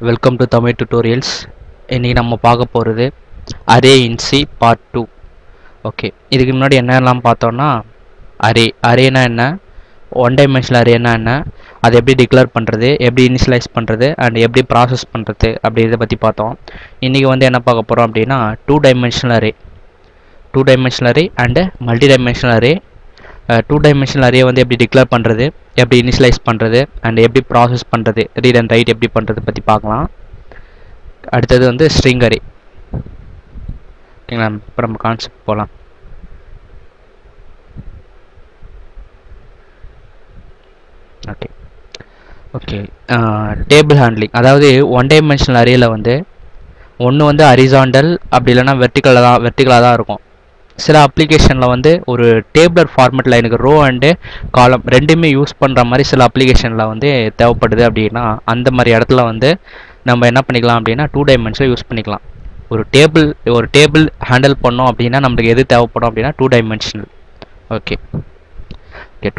Welcome to Tamil tutorials. இன்றைக்கி நம்ம பார்க்க போகிறது அரே இன் சி பார்ட் 2. ஓகே, இதுக்கு முன்னாடி என்னெல்லாம் பார்த்தோன்னா அரேனா என்ன, ஒன் டைமென்ஷனல் அரேனா என்ன, அதை எப்படி டிக்ளேர் பண்ணுறது, எப்படி இனிஷியலைஸ் பண்ணுறது அண்ட் எப்படி ப்ராசஸ் பண்ணுறது அப்படின்றத பற்றி பார்த்தோம். இன்றைக்கி என்ன பார்க்க போகிறோம் அப்படின்னா two dimensional array and multi dimensional array. Two dimensional array எப்படி டிக்ளேர் பண்ணுறது, எப்படி இனிஷியலைஸ் பண்ணுறது அண்ட் எப்படி ப்ராசஸ் பண்ணுறது, ரீட் அண்ட் ரைட் எப்படி பண்ணுறது பற்றி பார்க்கலாம். அடுத்தது ஸ்ட்ரிங் அரே. ஓகேங்களா, இப்போ நம்ம கான்செப்ட் போகலாம். Okay table handling. அதாவது ஒன் டைமென்ஷனல் அரேயில் ஒன்று ஹரிசாண்டல் அப்படி இல்லைன்னா வெர்டிக்கலாக தான் இருக்கும். சில அப்ளிகேஷனில் ஒரு டேபிளர் ஃபார்மேட்டில் எனக்கு ரோ அண்டு காலம் ரெண்டுமே யூஸ் பண்ணுற மாதிரி சில அப்ளிகேஷனில் தேவைப்படுது. அப்படின்னா அந்த மாதிரி இடத்துல நம்ம என்ன பண்ணிக்கலாம் அப்படின்னா டூ டைமென்ஷனில் யூஸ் பண்ணிக்கலாம். ஒரு டேபிள் ஹேண்டில் பண்ணோம் அப்படின்னா நம்மளுக்கு எது தேவைப்படும் அப்படின்னா two dimensional. Okay,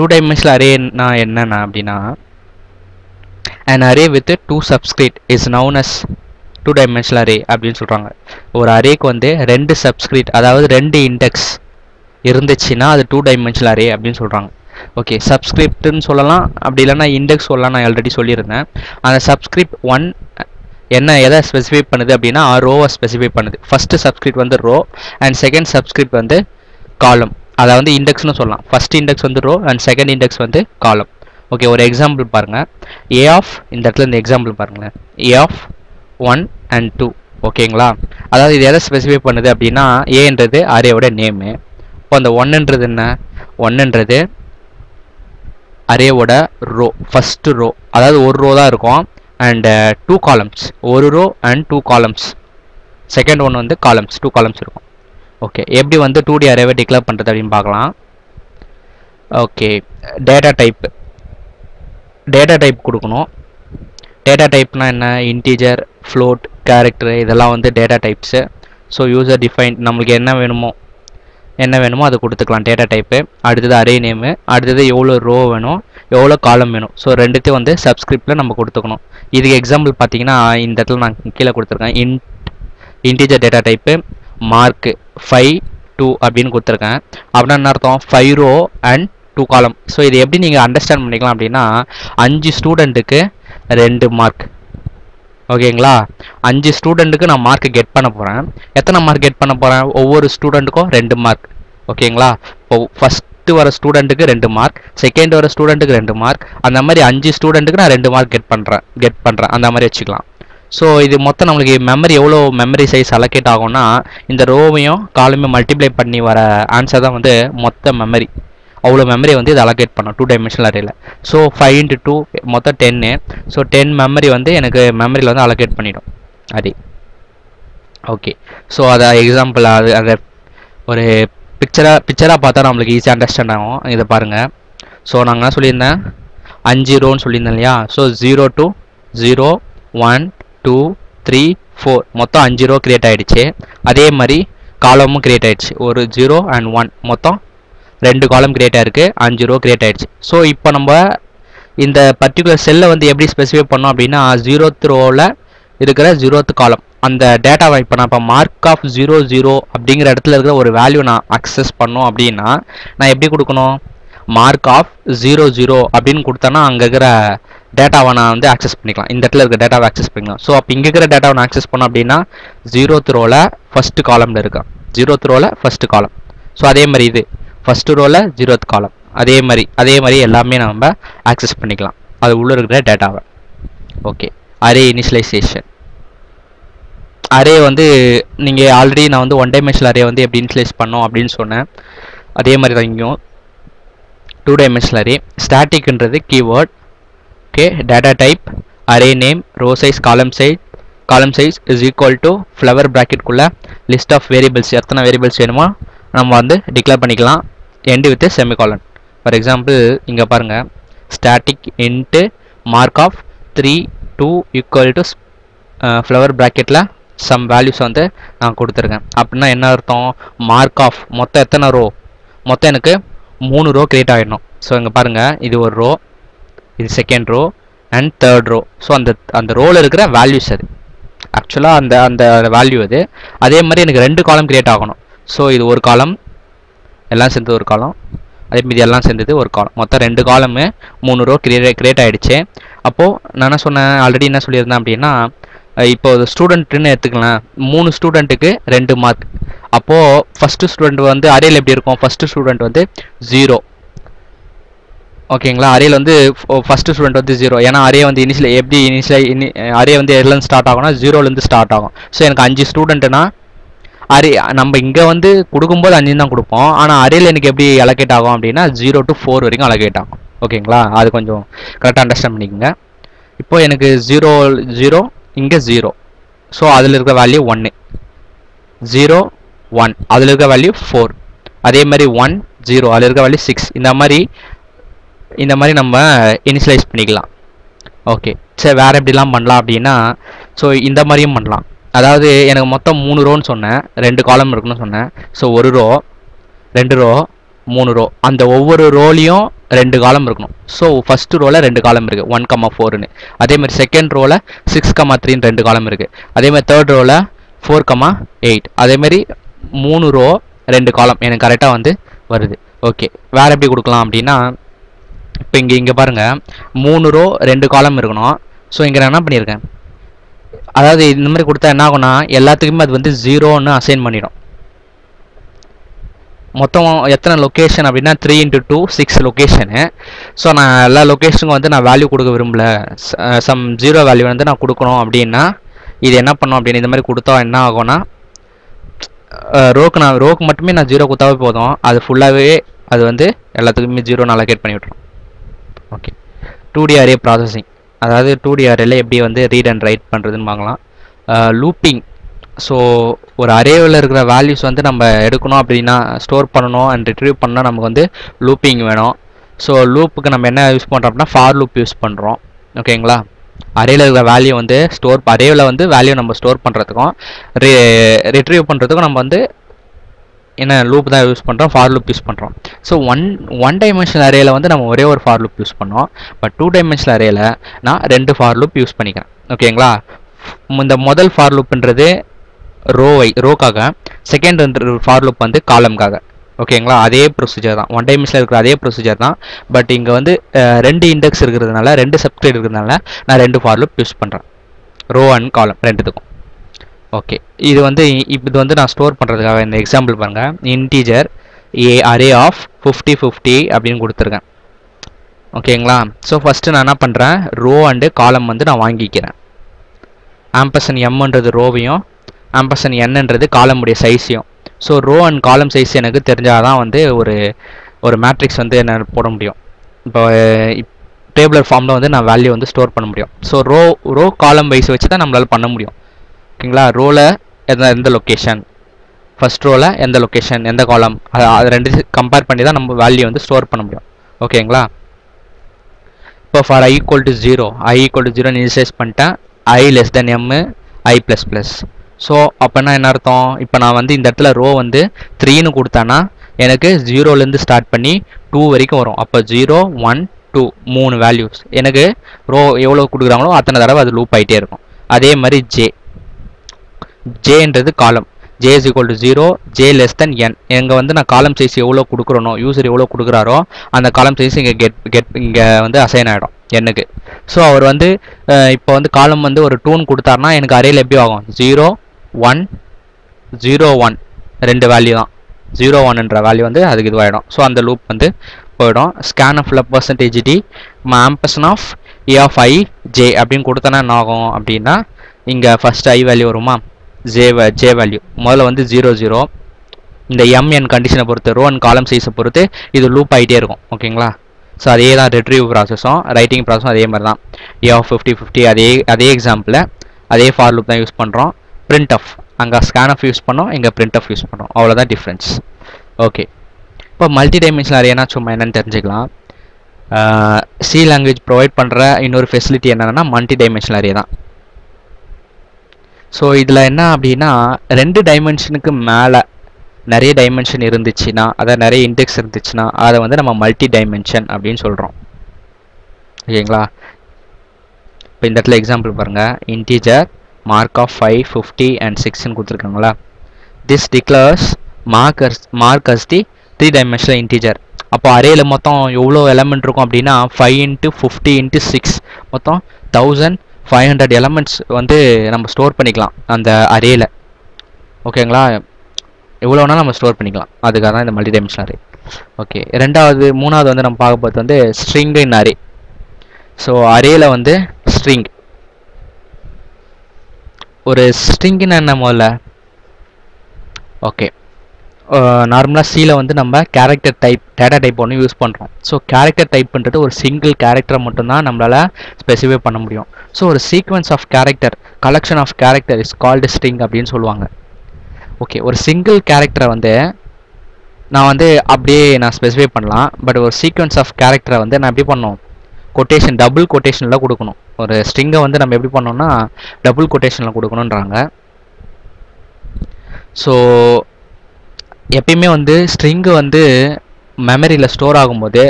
two dimensional அரேனா என்னென்ன அப்படின்னா an array with two subscript is known as two dimensional array அப்படின்னு சொல்கிறாங்க. ஒரு அரேக்கு ரெண்டு சப்ஸ்கிரிப்ட், அதாவது ரெண்டு இண்டெக்ஸ் இருந்துச்சுன்னா அது டூ டைமென்ஷனல் அரே அப்படின்னு சொல்கிறாங்க. ஓகே, சப்ஸ்கிரிப்ட்னு சொல்லலாம், அப்படி இல்லைன்னா இண்டெக்ஸ் சொல்லலாம். நான் ஆல்ரெடி சொல்லியிருந்தேன். அந்த சப்ஸ்கிரிப்ட் ஒன் எதை ஸ்பெசிஃபை பண்ணுது அப்படின்னா ரோவை ஸ்பெசிஃபை பண்ணுது. First subscript row and second subscript column. அதை இண்டெக்ஸ்னு சொல்லலாம். First index row and second index column. Okay, ஒரு எக்ஸாம்பிள் பாருங்கள். ஏ ஆஃப், இந்த இடத்துல இந்த எக்ஸாம்பிள் பாருங்களேன், ஏ ஆஃப் 1 and 2. ஓகேங்களா, அதாவது இது எதை ஸ்பெசிஃபை பண்ணுது அப்படின்னா ஏன்றது அரேயோட நேமு. இப்போ அந்த ஒன்றுன்றது என்ன, ஒன்றுன்றது அரேவோட ரோ, ஃபஸ்ட்டு ரோ, அதாவது ஒரு ரோ தான் இருக்கும் அண்ட் டூ காலம்ஸ், ஒரு row and two columns. Second ஒன்று காலம்ஸ், டூ காலம்ஸ் இருக்கும். ஓகே, எப்படி 2D அரேவை டிக்ளேர் பண்ணுறது அப்படின்னு பார்க்கலாம். ஓகே, டேட்டா டைப் கொடுக்கணும். டேட்டா டைப்னா என்ன, இன்டீஜர், ஃப்ளோட், கேரக்டர், இதெல்லாம் data types. So user define, நம்மளுக்கு என்ன வேணுமோ அதை கொடுத்துக்கலாம் டேட்டா டைப்பு. அடுத்தது அரே நேமு, அடுத்தது எவ்வளோ ரோ வேணும், எவ்வளோ காலம் வேணும். ஸோ ரெண்டுத்தையும் சப்ஸ்கிரிப்டில் நம்ம கொடுத்துக்கணும். இதுக்கு எக்ஸாம்பிள் பார்த்தீங்கன்னா இந்த இடத்துல நான் கீழே கொடுத்துருக்கேன். இன்டீஜர் டேட்டா டைப்பு மார்க்கு 5 2 அப்படின்னு கொடுத்துருக்கேன். அப்படின்னா என்ன அர்த்தம், 5 ரோ அண்ட் 2 காலம். ஸோ இது எப்படி நீங்கள் அண்டர்ஸ்டாண்ட் பண்ணிக்கலாம் அப்படின்னா 5 ஸ்டூடெண்ட்டுக்கு 2 மார்க். ஓகேங்களா, 5 ஸ்டூடெண்ட்டுக்கு நான் மார்க் கெட் பண்ண போகிறேன். எத்தனை மார்க் கெட் பண்ண போகிறேன், ஒவ்வொரு ஸ்டூடெண்ட்டுக்கும் 2 மார்க். ஓகேங்களா, இப்போ ஃபஸ்ட்டு வர ஸ்டூடெண்ட்டுக்கு 2 மார்க், செகண்ட் வர ஸ்டூடெண்ட்டுக்கு 2 மார்க், அந்த மாதிரி 5 ஸ்டூடெண்ட்டுக்கு நான் 2 மார்க் கெட் பண்ணுறேன் அந்த மாதிரி வச்சுக்கலாம். ஸோ இது மொத்தம் நம்மளுக்கு எவ்வளோ மெமரி சைஸ் அலோகேட் ஆகும்னா இந்த ரோவையும் காலமையும் மல்டிப்ளை பண்ணி வர ஆன்சர் தான் மொத்த மெமரி. அவ்வளோ மெமரி இது அலோகேட் பண்ணோம் டூ டைமென்ஷனல் அரேல. ஸோ 5 into 2 மொத்தம் 10. ஸோ 10 மெமரி எனக்கு மெமரியில் அலோகேட் பண்ணிடும் அரே. ஓகே, ஸோ அதை எக்ஸாம்பிள் அதை ஒரு பிக்சராக பார்த்தா நம்மளுக்கு ஈஸியாக அண்டர்ஸ்டாண்ட் ஆகும். இதை பாருங்கள். ஸோ நாங்கள் என்ன சொல்லியிருந்தேன், 5 ரோன்னு சொல்லியிருந்தேன் இல்லையா. ஸோ 0 to 0 1 2 3 4 மொத்தம் 5 ரோ கிரியேட் ஆகிடுச்சு. அதே மாதிரி காலமும் கிரியேட் ஆகிடுச்சு. ஒரு 0 and 1 மொத்தம் 2 காலம் கிரியேட் ஆகிருக்கு, 5 ரோ கிரியேட் ஆகிடுச்சு. ஸோ இப்போ நம்ம இந்த பர்டிகுலர் செல்லை எப்படி ஸ்பெசிஃபை பண்ணோம் அப்படின்னா 0th ரோவில் இருக்கிற 0th காலம் அந்த டேட்டாவை இப்போ மார்க் ஆஃப் 0 0 அப்படிங்கிற இடத்துல இருக்கிற ஒரு வேல்யூ நான் அக்சஸ் பண்ணோம் அப்படின்னா நான் எப்படி கொடுக்கணும், மார்க் ஆஃப் 0 0 அப்படின்னு கொடுத்தேன்னா அங்கே இருக்கிற டேட்டாவை நான் ஆக்சஸ் பண்ணிக்கலாம். இந்த இடத்துல இருக்கிற டேட்டாவை ஆக்சஸ் பண்ணிக்கலாம். ஸோ அப்போ இங்கே இருக்கிற டேட்டாவை நான் ஆக்சஸ் பண்ணோம் அப்படின்னா 0th ரோவில் ஃபஸ்ட்டு காலமில் இருக்கேன், 0th ரோவில் ஃபஸ்ட்டு காலம். ஸோ அதே மாதிரி இது ஃபஸ்ட்டு ரோவில் 0th காலம், அதே மாதிரி எல்லாமே நம்ம ஆக்சஸ் பண்ணிக்கலாம் அது உள்ளே இருக்கிற டேட்டாவை. Okay, array initialization. அரே நீங்கள் ஆல்ரெடி நான் ஒன் டைமென்ஷனல் அரே எப்படி இனிஷியலைஸ் பண்ணோம் அப்படின்னு சொன்னேன். அதே மாதிரி தான் இங்கேயும் டூ டைமென்ஷனல் அரே. ஸ்டாட்டிக்ன்றது keyword. Okay, data type, array name, row size, column size is equal to flower ப்ராக்கெட்குள்ளே லிஸ்ட் ஆஃப் வேரியபிள்ஸ், எத்தனை வேரியபிள்ஸ் வேணுமோ நம்ம டிக்ளேர் பண்ணிக்கலாம். End with semicolon. For example இங்கே பாருங்கள், static int mark of 3 2 equal to flower ப்ராக்கெட்டில் some values நான் கொடுத்துருக்கேன். அப்படின்னா என்ன அர்த்தம், மார்க் ஆஃப் மொத்தம் எத்தனை ரோ, மொத்தம் எனக்கு 3 ரோ கிரியேட் ஆகிடணும். ஸோ இங்கே பாருங்கள், இது ஒரு ரோ, இது second row and third row. So அந்த ரோவில் இருக்கிற வேல்யூஸ் அது ஆக்சுவலாக அந்த அந்த வேல்யூ அது. அதே மாதிரி எனக்கு 2 காலம் கிரியேட் ஆகணும். ஸோ இது ஒரு காலம், எல்லாம் சேர்ந்தது ஒரு காலம், அதே மீதி எல்லாம் சேர்ந்தது ஒரு காலம். மொத்தம் 2 காலமு 3 ரோ கிரியேட் ஆகிடுச்சு. அப்போது நான் என்ன சொன்னேன், ஆல்ரெடி என்ன சொல்லியிருந்தேன் அப்படின்னா, இப்போ ஸ்டூடெண்ட்டுன்னு எடுத்துக்கலாம், 3 ஸ்டூடெண்ட்டுக்கு 2 மார்க். அப்போது ஃபஸ்ட்டு ஸ்டூடெண்ட் வந்து அரேயில் எப்படி இருக்கும், ஃபஸ்ட்டு ஸ்டூடெண்ட் வந்து 0. ஓகேங்களா, அரேயில் வந்து ஃபஸ்ட்டு ஸ்டூடெண்ட் வந்து 0. ஏன்னா அரே வந்து அரே வந்து எதுலேருந்து ஸ்டார்ட் ஆகும்னா 0லேருந்து ஸ்டார்ட் ஆகும். ஸோ எனக்கு 5 ஸ்டூடெண்ட்டுனா அரே நம்ம இங்கே வந்து கொடுக்கும்போது 5 தான் கொடுப்போம். ஆனால் அரேயில் எனக்கு எப்படி அலோகேட் ஆகும் அப்படின்னா 0 to 4 வரைக்கும் அலோகேட் ஆகும். ஓகேங்களா, அது கொஞ்சம் கரெக்டாக அண்டர்ஸ்டாண்ட் பண்ணிக்கோங்க. இப்போ எனக்கு 0 இங்கே 0. ஸோ அதில் இருக்கிற வேல்யூ 1, 0 1 அதில் இருக்கிற வேல்யூ 4, அதே மாதிரி 1 0 அதில் இருக்கிற வேல்யூ 6. இந்த மாதிரி நம்ம இனிஷியலைஸ் பண்ணிக்கலாம். ஓகே, சரி வேறு எப்படிலாம் பண்ணலாம் அப்படின்னா, ஸோ இந்த மாதிரியும் பண்ணலாம். அதாவது எனக்கு மொத்தம் 3 ரோன்னு சொன்னேன், 2 காலம் இருக்குன்னு சொன்னேன். ஸோ 1 ரோ 2 ரோ 3 ரோ, அந்த ஒவ்வொரு ரோலையும் 2 காலம் இருக்கணும். ஸோ ஃபஸ்ட்டு ரோவில் 2 காலம் இருக்குது 1,4ன்னு. அதேமாதிரி செகண்ட் ரோவில் 6,3ன்னு 2 காலம் இருக்குது. அதேமாதிரி தேர்ட் ரோவில் 4,8. அதேமாதிரி 3 ரோ 2 காலம் எனக்கு கரெக்டாக வந்து வருது. ஓகே, வேறு எப்படி கொடுக்கலாம் அப்படின்னா, இப்போ இங்கே பாருங்கள் 3 ரோ 2 காலம் இருக்கணும். ஸோ இங்கே நான் என்ன பண்ணியிருக்கேன், அதாவது இந்த மாதிரி கொடுத்தா என்ன ஆகும்னா எல்லாத்துக்குமே அது வந்து 0ன்னு அசைன் பண்ணிடும். மொத்தம் எத்தனை லொக்கேஷன் அப்படின்னா 3 × 2 6 லொக்கேஷனு. ஸோ நான் எல்லா லொக்கேஷனுக்கும் வந்து நான் வேல்யூ கொடுக்க விரும்பல, சம் 0 வேல்யூ வந்து நான் கொடுக்கணும் அப்படின்னா இது என்ன பண்ணோம் அப்படின்னு இந்த மாதிரி கொடுத்தா என்ன ஆகும்னா, ரோக்கு மட்டுமே நான் 0 கொடுத்தாவே போதும், அது ஃபுல்லாகவே அது வந்து எல்லாத்துக்குமே 0 அலோகேட் பண்ணி விட்டுரும். ஓகே, 2D அரே ப்ராசஸிங், அதாவது 2D அரேல எப்படி வந்து ரீட் அண்ட் ரைட் பண்ணுறதுன்னு பார்க்கலாம். லூப்பிங், ஸோ ஒரு அரேவில் இருக்கிற வேல்யூஸ் வந்து நம்ம எடுக்கணும் அப்படின்னா ஸ்டோர் பண்ணணும் அண்ட் ரிட்ரீவ் பண்ணால் நமக்கு வந்து லூப்பிங் வேணும். ஸோ லூப்புக்கு நம்ம என்ன யூஸ் பண்ணுறோம் அப்படின்னா ஃபார் லூப் யூஸ் பண்ணுறோம். ஓகேங்களா, அரேயில் இருக்கிற வேல்யூ வந்து அரேவில் வந்து வேல்யூ நம்ம ஸ்டோர் பண்ணுறதுக்கும் ரிட்ரீவ் பண்ணுறதுக்கும் நம்ம வந்து என்ன லூப் தான் யூஸ் பண்ணுறோம், ஃபார் லூப் யூஸ் பண்ணுறோம். ஸோ ஒன் டைமென்ஷனல் அரேயில் வந்து நம்ம ஒரே ஒரு ஃபார் லூப் யூஸ் பண்ணோம். பட் 2 டைமென்ஷனல் அரேயில் நான் 2 ஃபார் லூப் யூஸ் பண்ணிக்கிறேன். ஓகேங்களா, இந்த முதல் ஃபார் லூப்ன்றது ரோக்காக, செகண்ட் ஃபார் லூப் வந்து காலம்காக. ஓகேங்களா, அதே ப்ரொசீஜர் தான், 1 டைமென்ஷனில் இருக்கிற அதே ப்ரொசீஜர் தான். பட் இங்கே வந்து 2 இண்டெக்ஸ் இருக்கிறதுனால, 2 சப்ஸ்கிரைட் இருக்கிறதுனால நான் 2 ஃபார் லூப் யூஸ் பண்ணுறேன், ரோ அண்ட் காலம் ரெண்டுத்துக்கும். ஓகே, இது வந்து நான் ஸ்டோர் பண்ணுறதுக்காக இந்த எக்ஸாம்பிள் பாருங்கள். இன்டீஜர் அரே ஆஃப் 50 50 அப்படின்னு கொடுத்துருக்கேன். ஓகேங்களா, ஸோ ஃபஸ்ட்டு நான் என்ன பண்ணுறேன், ரோ அண்டு காலம் வந்து நான் வாங்கிக்கிறேன். ஆம்பர்சன் எம்ன்றது ரோவையும் ஆம்பர்சன் என்னன்றது காலமுடைய சைஸையும். So row and column size எனக்கு தெரிஞ்சால் தான் வந்து ஒரு மேட்ரிக்ஸ் வந்து என்ன போட முடியும். இப்போ டேபிளர் ஃபார்மில் வந்து நான் வேல்யூ வந்து ஸ்டோர் பண்ண முடியும். ஸோ ரோ காலம் வைஸ் வச்சு தான் நம்மளால் பண்ண முடியும். ஓகேங்களா, ரோவில் எந்த லொக்கேஷன், ஃபஸ்ட் ரோவில் எந்த லொக்கேஷன், எந்த காலம், அது ரெண்டு கம்பேர் பண்ணி தான் நம்ம வேல்யூ வந்து ஸ்டோர் பண்ண முடியும். ஓகேங்களா, இப்போ ஃபார் i = 0 இனிஷியலைஸ் பண்ணிட்டேன், i less than m i++. So அப்போனா என்ன அர்த்தம், இப்போ நான் வந்து இந்த இடத்துல ரோ வந்து 3ன்னு கொடுத்தேன்னா எனக்கு 0லேருந்து ஸ்டார்ட் பண்ணி 2 வரைக்கும் வரும். அப்போ 0 1 2 3 வேல்யூஸ் எனக்கு ரோ எவ்வளோ கொடுக்குறாங்களோ அத்தனை தடவை அது லூப் ஆகிட்டே இருக்கும். அதே மாதிரி ஜேன்றது காலம், j = 0 j less than n. இங்கே வந்து நான் காலம் சைஸ் எவ்வளோ கொடுக்குறனோ, யூசர் எவ்வளோ கொடுக்குறாரோ அந்த காலம் சைஸ் இங்கே வந்து அசைன் ஆகிடும் எனக்கு. ஸோ அவர் வந்து இப்போ வந்து காலம் வந்து ஒரு 2ன்னு கொடுத்தாருனா எனக்கு அரேயில் எப்படி ஆகும், 0 1 0 1 2 வேல்யூ தான், 0 1ன்ற வேல்யூ வந்து அதுக்கு இதுவாகிடும். ஸோ அந்த லூப் வந்து போயிடும். Scan of %d ampersand of a of i j அப்படின்னு கொடுத்தனா என்ன ஆகும் அப்படின்னா, இங்கே ஃபஸ்ட்டு i வேல்யூ வருமா, j வேல்யூ முதல்ல வந்து 0 0. இந்த mn கண்டிஷனை பொறுத்து, ரோ அண்ட் காலம் சைஸை பொறுத்து இது லூப் ஆகிட்டே இருக்கும். ஓகேங்களா, ஸோ அதே தான் ரிட்ரீவ் ப்ராசஸும் ரைட்டிங் ப்ராசஸும் அதே மாதிரி தான். a of 50 50 அதே எக்ஸாம்பிளில் அதே ஃபார் லூப் தான் யூஸ் பண்ணுறோம். பிரிண்ட் ஆஃப் அங்கே ஸ்கேன் ஆஃப் யூஸ் பண்ணோம், இங்கே பிரிண்ட் ஆஃப் யூஸ் பண்ணோம், அவ்வளோதான் டிஃப்ரென்ஸ். ஓகே, இப்போ மல்டி டைமென்ஷனல் அரேனா சும்மா என்னென்னு தெரிஞ்சுக்கலாம். சி லாங்குவேஜ் ப்ரொவைட் பண்ணுற இன்னொரு ஃபெசிலிட்டி என்னென்னா மல்டி டைமென்ஷனல் அரே தான். ஸோ இதில் என்ன அப்படின்னா 2 டைமென்ஷனுக்கு மேலே நிறைய டைமென்ஷன் இருந்துச்சுன்னா, அதாவது நிறைய இண்டெக்ஸ் இருந்துச்சுன்னா அதை வந்து நம்ம மல்டி டைமென்ஷன் அப்படின்னு சொல்கிறோம். ஓகேங்களா, இப்போ இந்த இடத்துல எக்ஸாம்பிள் பாருங்கள், இன்டீஜர் mark of 5, 50 and 6ன்னு கொடுத்துருக்காங்களா. this declares mark as the 3-dimensional integer. அப்போ அரேல மொத்தம் எவ்வளோ எலமெண்ட் இருக்கும் அப்படின்னா 5 into 50 into 6 மொத்தம் 1500 எலமெண்ட்ஸ் வந்து நம்ம ஸ்டோர் பண்ணிக்கலாம் அந்த அரேல. ஓகேங்களா, எவ்வளோ வேணாலும் நம்ம ஸ்டோர் பண்ணிக்கலாம், அதுக்காக தான் இந்த மல்டி டைமென்ஷனல் அரே. ஓகே, மூணாவது வந்து நம்ம பார்க்க போகிறது வந்து ஸ்ட்ரிங் இன் அரே. ஸோ அரேல வந்து ஸ்ட்ரிங், ஒரு ஸ்ட்ரிங்னு என்ன முதல்ல. ஓகே, நார்மலாக சியில் வந்து நம்ம கேரக்டர் டைப் டேட்டா டைப் ஒன்று யூஸ் பண்ணுறோம். ஸோ கேரக்டர் டைப்ன்றது ஒரு சிங்கிள் கேரக்டரை மட்டும்தான் நம்மளால் ஸ்பெசிஃபை பண்ண முடியும். ஸோ ஒரு sequence of character, collection of character is called string அப்படின்னு சொல்லுவாங்க. ஓகே, ஒரு சிங்கிள் கேரக்டரை வந்து நான் வந்து அப்படியே நான் ஸ்பெசிஃபை பண்ணலாம். பட் ஒரு சீக்வன்ஸ் ஆஃப் கேரக்டரை வந்து நான் எப்படி பண்ணணும், கொட்டேஷன், டபுள் கொட்டேஷனில் கொடுக்கணும். ஒரு ஸ்ட்ரிங்கை வந்து நம்ம எப்படி பண்ணோம்னா டபுள் கொட்டேஷனில் கொடுக்கணுன்றாங்க. ஸோ எப்பயுமே வந்து ஸ்ட்ரிங்கு வந்து மெமரியில் ஸ்டோர் ஆகும்போது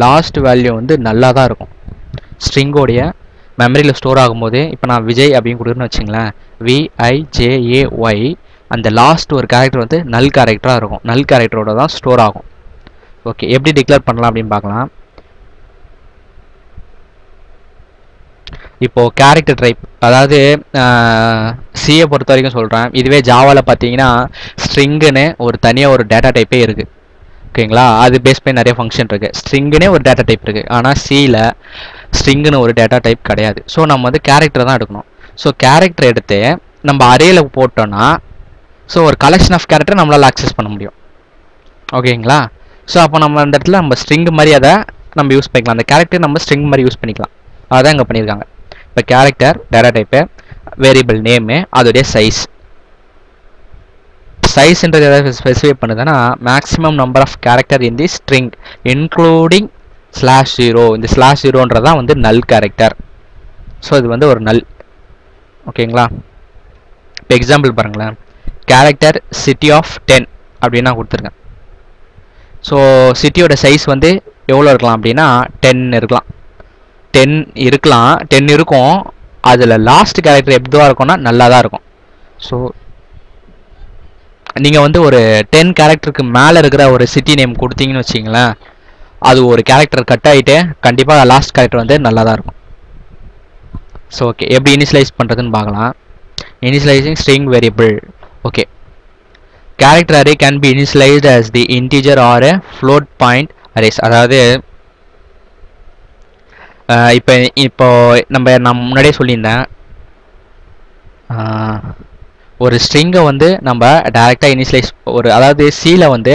லாஸ்ட் வேல்யூ வந்து நல்லா தான் இருக்கும். ஸ்ட்ரிங்கோடைய மெமரியில் ஸ்டோர் ஆகும்போது இப்போ நான் விஜய் அப்படின்னு கொடுக்குறேன்னு வச்சுங்களேன், VIJAY, அந்த லாஸ்ட் ஒரு கேரக்டர் வந்து நல் கேரக்டராக இருக்கும், நல் கேரக்டரோட தான் ஸ்டோர் ஆகும். ஓகே, எப்படி டிக்ளேர் பண்ணலாம் அப்படின்னு பார்க்கலாம். இப்போது கேரக்டர் டைப், அதாவது சியை பொறுத்த வரைக்கும் சொல்கிறேன். இதுவே ஜாவாவில் பார்த்தீங்கன்னா ஸ்ட்ரிங்குன்னு ஒரு தனியாக ஒரு டேட்டா டைப்பே இருக்குது. ஓகேங்களா, அது பேஸ் பண்ணி நிறைய ஃபங்க்ஷன் இருக்குது. ஸ்ட்ரிங்குனே ஒரு டேட்டா டைப் இருக்குது, ஆனால் சியில் ஸ்ட்ரிங்குன்னு ஒரு டேட்டா டைப் கிடையாது. ஸோ நம்ம வந்து கேரக்டர் தான் எடுக்கணும். ஸோ கேரக்டர் எடுத்து நம்ம அரேல போட்டோன்னா ஸோ ஒரு கலெக்ஷன் ஆஃப் கேரக்டர் நம்மளால் ஆக்சஸ் பண்ண முடியும். ஓகேங்களா, ஸோ அப்போ நம்ம அந்த இடத்துல நம்ம ஸ்ட்ரிங் மாதிரி அதை நம்ம யூஸ் பண்ணிக்கலாம். அந்த கேரக்டர் நம்ம ஸ்ட்ரிங் மாதிரி யூஸ் பண்ணிக்கலாம். அதுதான் இங்கே பண்ணியிருக்காங்க. இப்போ character data type, variable name, அதோடைய சைஸ்ன்றது எதாவது ஸ்பெசிஃபை பண்ணுதுன்னா maximum number of character in the string including /0. இந்த /0ன்றது தான் வந்து நல் கேரக்டர். ஸோ இது வந்து ஒரு நல். ஓகேங்களா, இப்போ எக்ஸாம்பிள் பாருங்களேன், கேரக்டர் சிட்டி ஆஃப் 10 அப்படின்னு நான் கொடுத்துருக்கேன். ஸோ சிட்டியோட சைஸ் வந்து எவ்வளோ இருக்கலாம் அப்படின்னா 10 இருக்கலாம், 10 இருக்கும். அதில் லாஸ்ட் கேரக்டர் எப்படிவா இருக்கும்னா நல்லா தான் இருக்கும். ஸோ நீங்கள் வந்து ஒரு 10 கேரக்டருக்கு மேலே இருக்கிற ஒரு சிட்டி நேம் கொடுத்தீங்கன்னு வச்சிங்களேன், அது ஒரு கேரக்டர் கட் ஆகிட்டு கண்டிப்பாக லாஸ்ட் கேரக்டர் வந்து நல்லா தான் இருக்கும். ஸோ ஓகே, எப்படி இனிஷியலைஸ் பண்ணுறதுன்னு பார்க்கலாம். Initialising string variable. Okay, character array can be initialised as the integer or a float point arrays. அதாவது இப்போ நான் முன்னாடியே சொல்லியிருந்தேன், ஒரு ஸ்ட்ரிங்கை வந்து நம்ம டைரெக்டாக இனிஷியலைஸ் அதாவது சியில் வந்து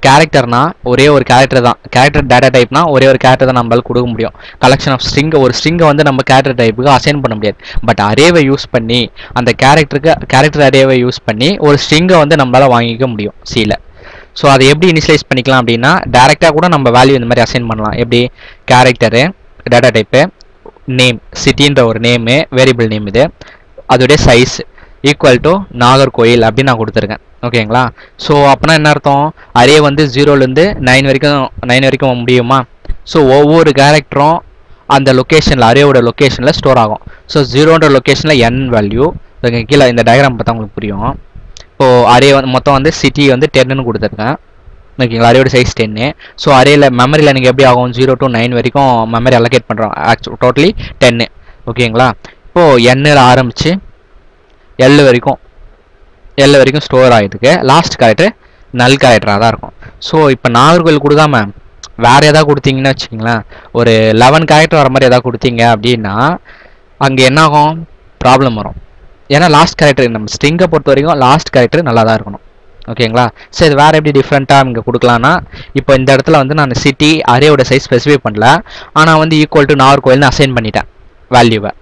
கேரக்டர்னா ஒரே ஒரு கேரக்டர் தான், கேரக்டர் டேட்டா டைப்னா ஒரே ஒரு கேரக்டர் தான் நம்மளால் கொடுக்க முடியும். கலெக்ஷன் ஆஃப் ஒரு ஸ்ட்ரிங்கை வந்து நம்ம கேரக்டர் டைப்புக்கு அசைன் பண்ண முடியாது. பட் அரேவை யூஸ் பண்ணி அந்த கேரக்டர் அரேவை யூஸ் பண்ணி ஒரு ஸ்ட்ரிங்கை வந்து நம்மளால் வாங்கிக்க முடியும் சியில். ஸோ அதை எப்படி இனிஷியலைஸ் பண்ணிக்கலாம் அப்படின்னா டைரெக்டாக கூட நம்ம வேல்யூ இந்த மாதிரி அசைன் பண்ணலாம். எப்படி, கேரக்டரு டேட்டா டைப்பு, நேம் சிட்டின்ற ஒரு நேமு, வேரியபிள் நேம் இது, அதோடைய சைஸ் ஈக்குவல் டு நாகர்கோயில் அப்படின்னு நான் கொடுத்துருக்கேன். ஓகேங்களா, ஸோ அப்போனா என்ன அர்த்தம், அரே வந்து 0லேருந்து 9 வரைக்கும் முடியுமா. ஸோ ஒவ்வொரு கேரக்டரும் அந்த லொக்கேஷனில், அரேவோட லொக்கேஷனில் ஸ்டோர் ஆகும். ஸோ 0ன்ற லொக்கேஷனில் n வேல்யூ, கீழே இந்த டயக்ராம் பார்த்தா உங்களுக்கு புரியும். இப்போது அரே மொத்தம் வந்து சிட்டி வந்து 10ன்னு கொடுத்துருக்கேன். ஓகேங்களா, அரேயோட சைஸ் 10. ஸோ அரேயில் மெமரியில் நீங்கள் எப்படி ஆகும், 0 to 9 வரைக்கும் மெமரி அலோகேட் பண்ணுறோம். டோட்டலி 10. ஓகேங்களா, இப்போது n ஆரம்பித்து L வரைக்கும் ஸ்டோர் ஆகிட்டுருக்கு. லாஸ்ட் கேரக்டர் நல் கேரக்டராக தான் இருக்கும். ஸோ இப்போ நாகர்கோவில் கொடுக்காம வேறு எதாவது கொடுத்தீங்கன்னு வச்சுக்கிங்களேன், ஒரு 11 கேரக்டர் வர மாதிரி எதாவது கொடுத்தீங்க அப்படின்னா அங்கே என்ன ஆகும், ப்ராப்ளம் வரும். ஏன்னா லாஸ்ட் கேரக்டர் நம்ம ஸ்ட்ரிங்கை பொறுத்த வரைக்கும் லாஸ்ட் கேரக்டர் நல்லா தான் இருக்கணும். ஓகேங்களா, ஸோ இது வேறு எப்படி டிஃப்ரெண்ட்டாக இங்கே கொடுக்கலான்னா, இப்போ இந்த இடத்துல வந்து நான் சிட்டி அரேயோட சைஸ் ஸ்பெசிஃபை பண்ணல, ஆனால் வந்து ஈக்குவல் டு நாகர்கோயில்னு அசைன் பண்ணிட்டேன் வேல்யூவை.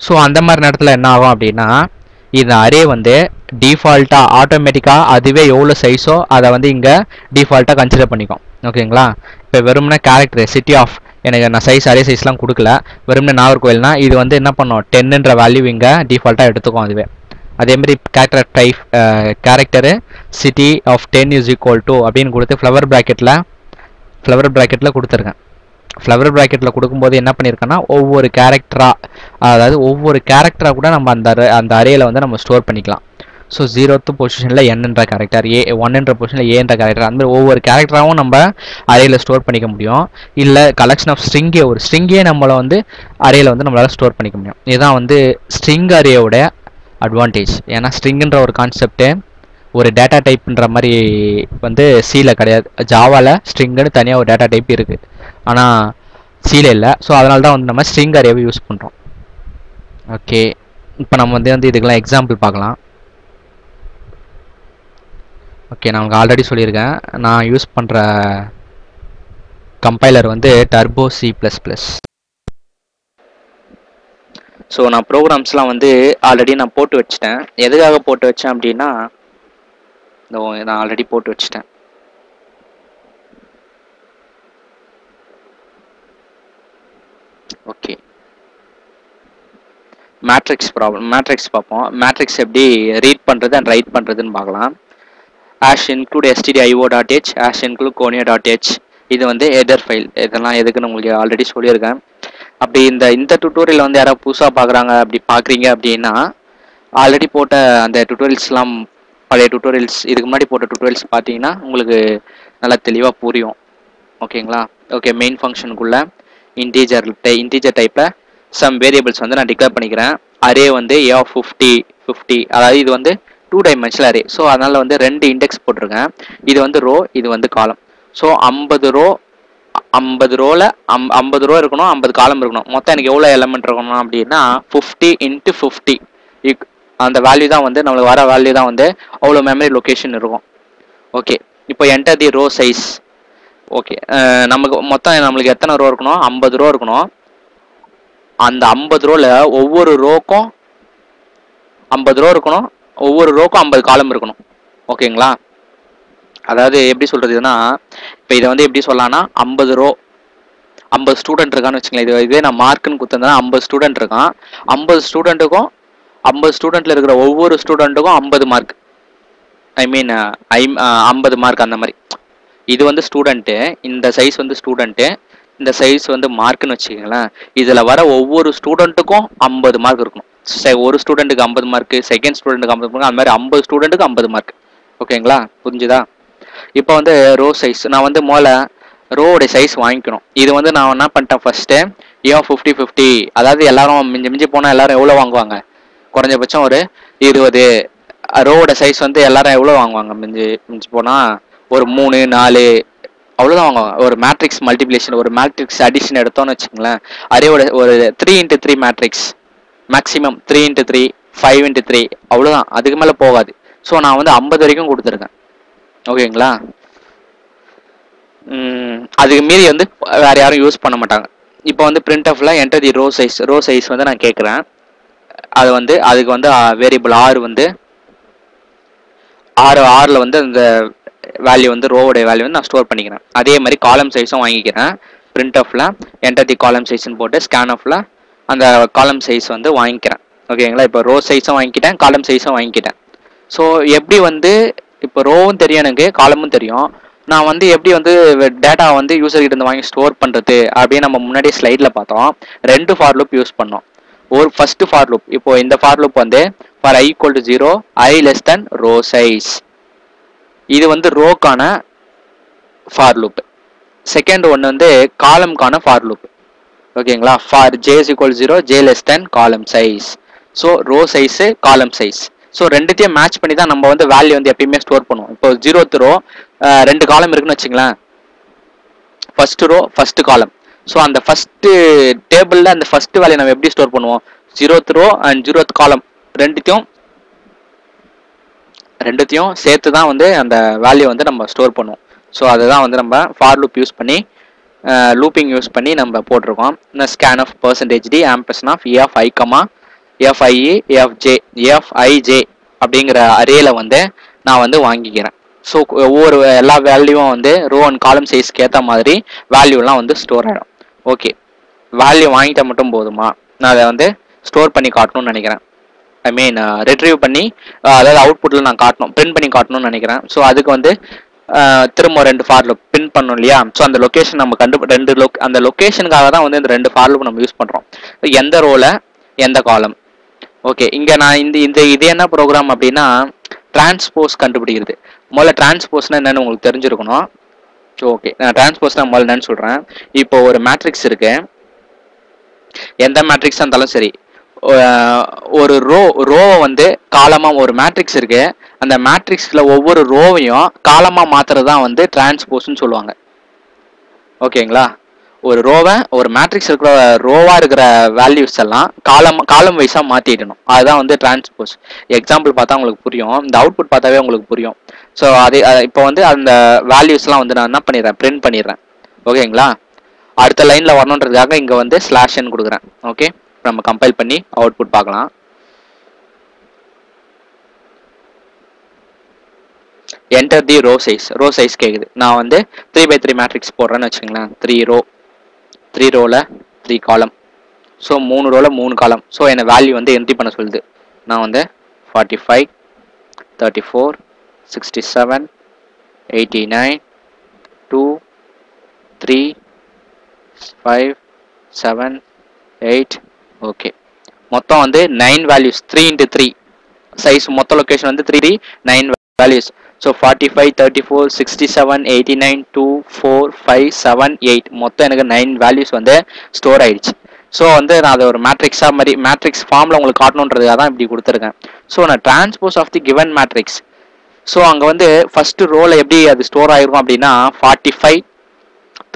ஸோ அந்த மாதிரி நேரத்தில் என்ன ஆகும் அப்படின்னா, இந்த அரே வந்து டிஃபால்ட்டாக ஆட்டோமேட்டிக்காக அதுவே எவ்வளோ சைஸோ அதை வந்து இங்கே டிஃபால்ட்டாக கன்சிடர் பண்ணிக்கும். ஓகேங்களா, இப்போ வெறும்னா கேரக்டர் சிட்டி ஆஃப் எனக்கு நான் அரே சைஸ்லாம் கொடுக்கல, வெறும்னா நாகர்கோயில்னா இது வந்து என்ன பண்ணோம், 10ன்ற வேல்யூ இங்கே டிஃபால்ட்டாக எடுத்துக்கும் அதுவே. அதேமாதிரி character type character city of 10 is equal to அப்படின்னு கொடுத்து ஃப்ளவர் ப்ராக்கெட்டில் கொடுத்துருக்கேன். ஃப்ளவர் ப்ராக்கெட்டில் கொடுக்கும்போது என்ன பண்ணியிருக்கேன்னா ஒவ்வொரு கேரக்டராக, அதாவது ஒவ்வொரு கேரக்டராக கூட நம்ம அந்த அரேயில் வந்து நம்ம ஸ்டோர் பண்ணிக்கலாம். ஸோ 0th பொசிஷனில் என்ற கேரக்டர், ஏ 1ன்ற பொசிஷனில் ஏன்ற கேரக்டர், அந்த மாதிரி ஒவ்வொரு கேரக்டராகவும் நம்ம அரேயில் ஸ்டோர் பண்ணிக்க முடியும். இல்லை கலெக்ஷன் ஆஃப் ஸ்ட்ரிங்கே, ஒரு ஸ்ட்ரிங்கே நம்மளை வந்து அரேயில் வந்து நம்மளால் ஸ்டோர் பண்ணிக்க முடியும். இதுதான் வந்து ஸ்ட்ரிங் அரேயோட அட்வான்டேஜ். ஏன்னா ஸ்ட்ரிங்குன்ற ஒரு கான்செப்ட்டு ஒரு டேட்டா டைப்ன்ற மாதிரி வந்து சியில் கிடையாது. ஜாவாவில் ஸ்ட்ரிங்குன்னு தனியாக ஒரு டேட்டா டைப் இருக்குது, ஆனால் சியில் இல்லை. ஸோ அதனால தான் வந்து நம்ம ஸ்ட்ரிங் அரேவை யூஸ் பண்ணுறோம். ஓகே, இப்போ நம்ம வந்து இதுக்கெல்லாம் எக்ஸாம்பிள் பார்க்கலாம். ஓகே, நான் உங்களுக்கு ஆல்ரெடி சொல்லியிருக்கேன், நான் யூஸ் பண்ணுற கம்பைலர் வந்து டர்போ C++. ஸோ நான் ப்ரோக்ராம்ஸ்லாம் வந்து ஆல்ரெடி நான் போட்டு வச்சிட்டேன். எதுக்காக போட்டு வச்சேன் அப்படின்னா, நான் ஆல்ரெடி போட்டு வச்சிட்டேன். ஓகே, மேட்ரிக்ஸ் ப்ராப்ளம், மேட்ரிக்ஸ் பார்ப்போம். மேட்ரிக்ஸ் எப்படி ரீட் பண்ணுறது அண்ட் ரைட் பண்ணுறதுன்னு பார்க்கலாம். Ash include stdio.h, ash include conio.h. இது வந்து ஹெடர் ஃபைல். இதெல்லாம் எதுக்குன்னு உங்களுக்கு ஆல்ரெடி சொல்லியிருக்கேன். அப்படி இந்த டுட்டோரியல் வந்து யாராவது புதுசாக பார்க்குறாங்க அப்படி பார்க்குறீங்க அப்படின்னா, ஆல்ரெடி போட்ட அந்த டுட்டோரியல்ஸ்லாம், பழைய டுட்டோரியல்ஸ், இதுக்கு முன்னாடி போட்ட டுட்டோரியல்ஸ் பார்த்தீங்கன்னா உங்களுக்கு நல்லா தெளிவாக புரியும். ஓகேங்களா? ஓகே, மெயின் ஃபங்க்ஷனுக்குள்ள இன்டீஜர் டைப்பில் சம் வேரியபிள்ஸ் வந்து நான் டிக்ளேர் பண்ணிக்கிறேன். அரே வந்து A of 50, அதாவது இது வந்து 2 டைமென்ஷனல் அரே. ஸோ அதனால் வந்து 2 இண்டெக்ஸ் போட்டிருக்கேன். இது வந்து ரோ, இது வந்து காலம். ஸோ 50 ரோ, 50 ரோவில் 50 ரோ இருக்கணும், 50 காலம் இருக்கணும். மொத்தம் எனக்கு எவ்வளோ எலமெண்ட் இருக்கணும் அப்படின்னா 50 × 50. அந்த வேல்யூ தான் வந்து நம்மளுக்கு வர வேல்யூ தான் வந்து அவ்வளோ மெமரி லொக்கேஷன் இருக்கும். ஓகே, இப்போ enter the row size. Okay, நம்மளுக்கு எத்தனை ரோ இருக்கணும்? 50 ரோ இருக்கணும். அந்த 50 ரோவில் ஒவ்வொரு ரோக்கும் 50 ரோ இருக்கணும், ஒவ்வொரு ரோக்கும் 50 காலம் இருக்கணும். ஓகேங்களா? அதாவது எப்படி சொல்கிறதுன்னா, இப்போ இதை வந்து எப்படி சொல்லலாம்னா, 50 ரோ 50 ஸ்டூடெண்ட் இருக்கான்னு வச்சுக்கலாம். இதே நான் மார்க்குன்னு கொடுத்துருந்தேன்னா 50 ஸ்டூடெண்ட் இருக்கான். 50 ஸ்டூடெண்ட்டுக்கும் 50 ஸ்டூடெண்ட்டில் இருக்கிற ஒவ்வொரு ஸ்டூடெண்ட்டுக்கும் 50 மார்க், ஐ மீன் 50 மார்க் அந்த மாதிரி. இது வந்து ஸ்டூடெண்ட்டு, இந்த சைஸ் வந்து ஸ்டூடெண்ட்டு, இந்த சைஸ் வந்து மார்க்குன்னு வச்சுக்கோங்களேன். இதில் வர ஒவ்வொரு ஸ்டூடெண்ட்டுக்கும் 50 மார்க் இருக்கணும். ஒரு ஸ்டூடெண்ட்டுக்கு 50 மார்க்கு, செகண்ட் ஸ்டூடெண்ட்டுக்கு 50 மார்க், அந்த மாதிரி 50 ஸ்டூடெண்ட்டுக்கு 50 மார்க். ஓகேங்களா? புரிஞ்சுதா? இப்போ வந்து ரோ சைஸ், நான் வந்து முதல்ல ரோவோடைய சைஸ் வாங்கிக்கணும். இது வந்து நான் என்ன பண்ணிட்டேன், ஃபஸ்ட்டு A of 50, அதாவது எல்லாரும் மிஞ்சி போனால் எல்லாரும் எவ்வளோ வாங்குவாங்க? குறைஞ்சபட்சம் ஒரு 20. ரோவோட சைஸ் வந்து எல்லாரும் எவ்வளோ வாங்குவாங்க? மிஞ்சி போனால் ஒரு 3, 4 அவ்வளோதான் வாங்குவாங்க. ஒரு மேட்ரிக்ஸ் மல்டிப்ளிகேஷன், ஒரு மேட்ரிக்ஸ் அடிஷன் எடுத்தோன்னு வச்சுங்களேன், அரேவோட ஒரு 3 × 3 மேட்ரிக்ஸ், மேக்ஸிமம் 3 × 3, 5 × 3, அவ்வளோதான், அதுக்கு மேலே போகாது. ஸோ நான் வந்து 50 வரைக்கும் கொடுத்துருக்கேன். ஓகேங்களா? அதுக்கு மீறி வந்து வேறு யாரும் யூஸ் பண்ண மாட்டாங்க. இப்போ வந்து printfல என்டர் தி ரோ சைஸ் வந்து நான் கேட்குறேன். அது வந்து அதுக்கு வந்து வேரியபிள் ஆர் வந்து ஆரில் வந்து அந்த வேல்யூ வந்து ரோவோடைய வேல்யூ வந்து நான் ஸ்டோர் பண்ணிக்கிறேன். அதே மாதிரி காலம் சைஸும் வாங்கிக்கிறேன். printfல என்டர் தி காலம் சைஸ்ன்னு போட்டு ஸ்கேன்ஃப்ல அந்த காலம் சைஸ் வந்து வாங்கிக்கிறேன். ஓகேங்களா? இப்போ ரோ சைஸும் வாங்கிக்கிட்டேன், காலம் சைஸும் வாங்கிக்கிட்டேன். ஸோ எப்படி வந்து இப்போ ரோவும் தெரியும் எனக்கு, காலமும் தெரியும். நான் வந்து எப்படி வந்து டேட்டா வந்து யூசர் கிட்ட இருந்து வாங்கி ஸ்டோர் பண்ணுறது அப்படின்னு நம்ம முன்னாடி ஸ்லைடில் பார்த்தோம். 2 ஃபார் லூப் யூஸ் பண்ணோம். ஒரு ஃபஸ்ட்டு ஃபார் லூப், இப்போ இந்த ஃபார் லூப் வந்து for i = 0, i < row size. இது வந்து ரோக்கான ஃபார் லூப். செகண்ட் ஒன்று வந்து காலம்கான ஃபார் லூப். ஓகேங்களா? For j = 0, j < column size. So row size, column size. So ரெண்டுத்தையும் மேட்ச் பண்ணி தான் நம்ம வந்து வேல்யூ வந்து எப்பயுமே ஸ்டோர் பண்ணுவோம். இப்போ 0th ரோ 2 காலம் இருக்குன்னு வச்சுங்களேன், first row first column. So அந்த ஃபஸ்ட்டு டேபிளில் அந்த ஃபஸ்ட்டு வேல்யூ நம்ம எப்படி ஸ்டோர் பண்ணுவோம்? 0th ரோ அண்ட் 0th காலம் ரெண்டுத்தையும் சேர்த்து தான் வந்து அந்த வேல்யூ வந்து நம்ம ஸ்டோர் பண்ணுவோம். ஸோ அதுதான் வந்து நம்ம ஃபார் லூப் யூஸ் பண்ணி, லூப்பிங் யூஸ் பண்ணி நம்ம போட்டிருக்கோம். இந்த scan of %d ampersand of a of i, fij அப்படிங்கிற அரேல வந்து நான் வந்து வாங்கிக்கிறேன். ஸோ ஒவ்வொரு எல்லா வேல்யூவும் வந்து ரோ அண்ட் காலம் சைஸ்க்கு ஏற்ற மாதிரி வேல்யூலாம் வந்து ஸ்டோர் ஆகிடும். ஓகே, வேல்யூ வாங்கிட்டா மட்டும் போதுமா? நான் அதை வந்து ஸ்டோர் பண்ணி காட்டணும்னு நினைக்கிறேன். ரிட்ரீவ் பண்ணி, அதாவது அவுட்புட்டில் நான் காட்டணும், பிரிண்ட் பண்ணி காட்டணும்னு நினைக்கிறேன். ஸோ அதுக்கு வந்து திரும்ப 2 ஃபார் லூப் பின் பண்ணோம் இல்லையா? ஸோ அந்த லொகேஷன் நம்ம அந்த லொகேஷனுக்காக தான் வந்து இந்த 2 ஃபார் லூப் நம்ம யூஸ் பண்றோம். எந்த ரோல எந்த காலம். ஓகே, இங்க நான் இது என்ன ப்ரோக்ராம் அப்படின்னா டிரான்ஸ்போஸ் கண்டுபிடிக்கிறது. முதல்ல டிரான்ஸ்போஸ்னா என்னன்னு உங்களுக்கு தெரிஞ்சிருக்கணும். ஓகே, நான் டிரான்ஸ்போஸ்னா முதல்ல என்னன்னு சொல்றேன். இப்போ ஒரு மேட்ரிக்ஸ் இருக்கு, எந்த மேட்ரிக்ஸா இருந்தாலும் சரி, ஒரு ரோவை வந்து காலமா ஒரு மேட்ரிக்ஸ் இருக்கு, அந்த மேட்ரிக்ஸ்ல ஒவ்வொரு ரோவையும் காலமா மாத்துறது தான் வந்து டிரான்ஸ்போஸ்ன்னு சொல்லுவாங்க. ஓகேங்களா? ஒரு ரோவை ஒரு மேட்ரிக்ஸ் இருக்கிற ரோவா இருக்கிற வேல்யூஸ் எல்லாம் காலம் வைஸா மாத்திடணும். அதுதான் வந்து டிரான்ஸ்போஸ். எக்ஸாம்பிள் பார்த்தா உங்களுக்கு புரியும், இந்த அவுட்புட் பார்த்தாவே உங்களுக்கு புரியும். ஸோ அது இப்போ வந்து அந்த வேல்யூஸ்லாம் வந்து நான் என்ன பண்ணிடுறேன், பிரிண்ட் பண்ணிடுறேன். ஓகேங்களா? அடுத்த லைன்ல வரணுன்றதுக்காக இங்க வந்து ஸ்லாஷ்ன்னு கொடுக்குறேன். ஓகே, நம்ம கம்பைல் பண்ணி அவுட்புட் பார்க்கலாம். என்டர் தி ரோ சைஸ் கேக்குது. நான் வந்து 3x3 மேட்ரிக்ஸ் போடுறேன்னு வச்சுங்களேன். 3 ரோல 3 காலம். ஸோ 3 ரோல 3 காலம். ஸோ என்ன வேல்யூ வந்து என்ட்ரி பண்ண சொல்லுது. நான் வந்து 45, 34, 67, 89, 2, 3, 5, 7, 8. ஓகே, மொத்தம் வந்து 9 வேல்யூஸ். 3 × 3 சைஸ் மொத்த லொகேஷன் வந்து 3, 9 வேல்யூஸ். ஸோ 45, 34, 67, 89, 2, 4, 5, 7, 8 மொத்தம் எனக்கு 9 வேல்யூஸ் வந்து ஸ்டோர் ஆயிடுச்சு. ஸோ வந்து நான் அதை ஒரு மேட்ரிக்ஸா மாதிரி மேட்ரிக்ஸ் ஃபார்ம்ல உங்களுக்கு காட்டணுன்றதுக்காக தான் இப்படி கொடுத்துருக்கேன். ஸோ நான் transpose of the given matrix. So அங்கே வந்து ஃபர்ஸ்ட் ரோல எப்படி அது ஸ்டோர் ஆயிருக்கும் அப்படின்னா 45,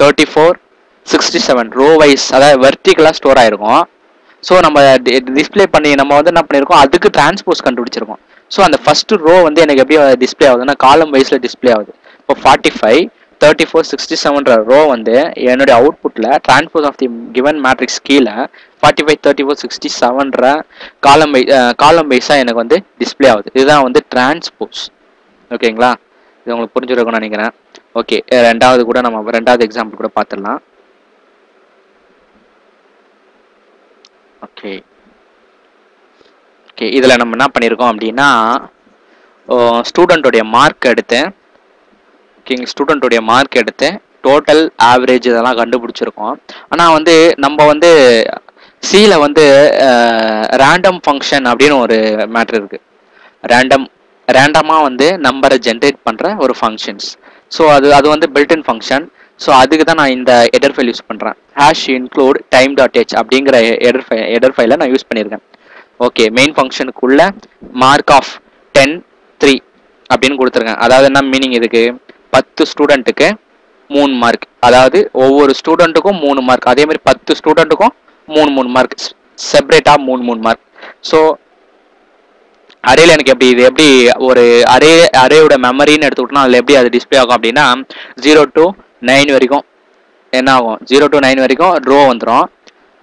34, 67 ரோ வைஸ், அதாவது வெர்டிகலா ஸ்டோர் ஆயிருக்கும். ஸோ நம்ம டிஸ்பிளே பண்ணி நம்ம வந்து என்ன பண்ணியிருக்கோம், அதுக்கு டிரான்ஸ்போஸ் கண்டுபிடிச்சிருக்கோம். ஸோ அந்த ஃபர்ஸ்ட் ரோ வந்து எனக்கு எப்படி டிஸ்பிளே ஆகுதுன்னா காலம் வைஸ்ல டிஸ்பிளே ஆகுது. இப்போ 45, 34, 67 ரோ வந்து என்னுடைய அவுட்புட்ல transpose of the given matrix கீழே 45, 34, 67 காலம் வைஸா எனக்கு வந்து டிஸ்பிளே ஆகுது. இதுதான் வந்து டிரான்ஸ்போஸ். ஓகேங்களா? இது உங்களுக்கு புரிஞ்சிருக்கும்னு நினைக்கிறேன். ஓகே, ரெண்டாவது எக்ஸாம்பிள் கூட பார்த்துடலாம். ஓகே, இதில் நம்ம என்ன பண்ணியிருக்கோம் அப்படின்னா ஸ்டூடெண்ட்டோடைய மார்க் எடுத்து டோட்டல் ஆவரேஜ் இதெல்லாம் கண்டுபிடிச்சிருக்கோம். ஆனால் வந்து நம்ம வந்து சில வந்து ரேண்டம் ஃபங்க்ஷன் அப்படின்னு ஒரு மேட்ரு இருக்கு. ரேண்டமாக வந்து நம்பரை ஜென்ரேட் பண்ணுற ஒரு ஃபங்க்ஷன்ஸ். ஸோ அது வந்து பில்ட்இன் ஃபங்க்ஷன். ஸோ அதுக்கு தான் நான் இந்த ஹெடர் ஃபைல் யூஸ் பண்ணுறேன். #include time.h அப்படிங்கிற ஹெடர் ஃபைலை நான் யூஸ் பண்ணியிருக்கேன். ஓகே, மெயின் ஃபங்க்ஷனுக்குள்ள மார்க் ஆஃப் 10, 3 அப்படின்னு கொடுத்துருக்கேன். அதாவது என்ன மீனிங் இதுக்கு, 10 ஸ்டூடெண்ட்டுக்கு 3 மார்க், அதாவது ஒவ்வொரு ஸ்டூடெண்ட்டுக்கும் 3 மார்க், அதே மாதிரி 10 ஸ்டூடெண்ட்டுக்கும் 3 மார்க், செப்பரேட்டா 3 மார்க். ஸோ அரேல எனக்கு எப்படி ஒரு அரேயோட மெமரின்னு எடுத்துக்கிட்டோம்னா அதில் எப்படி அது டிஸ்பிளே ஆகும் அப்படின்னா 0 to 9 வரைக்கும் என்ன ஆகும், 0 to 9 வரைக்கும் ரோ வந்துடும்.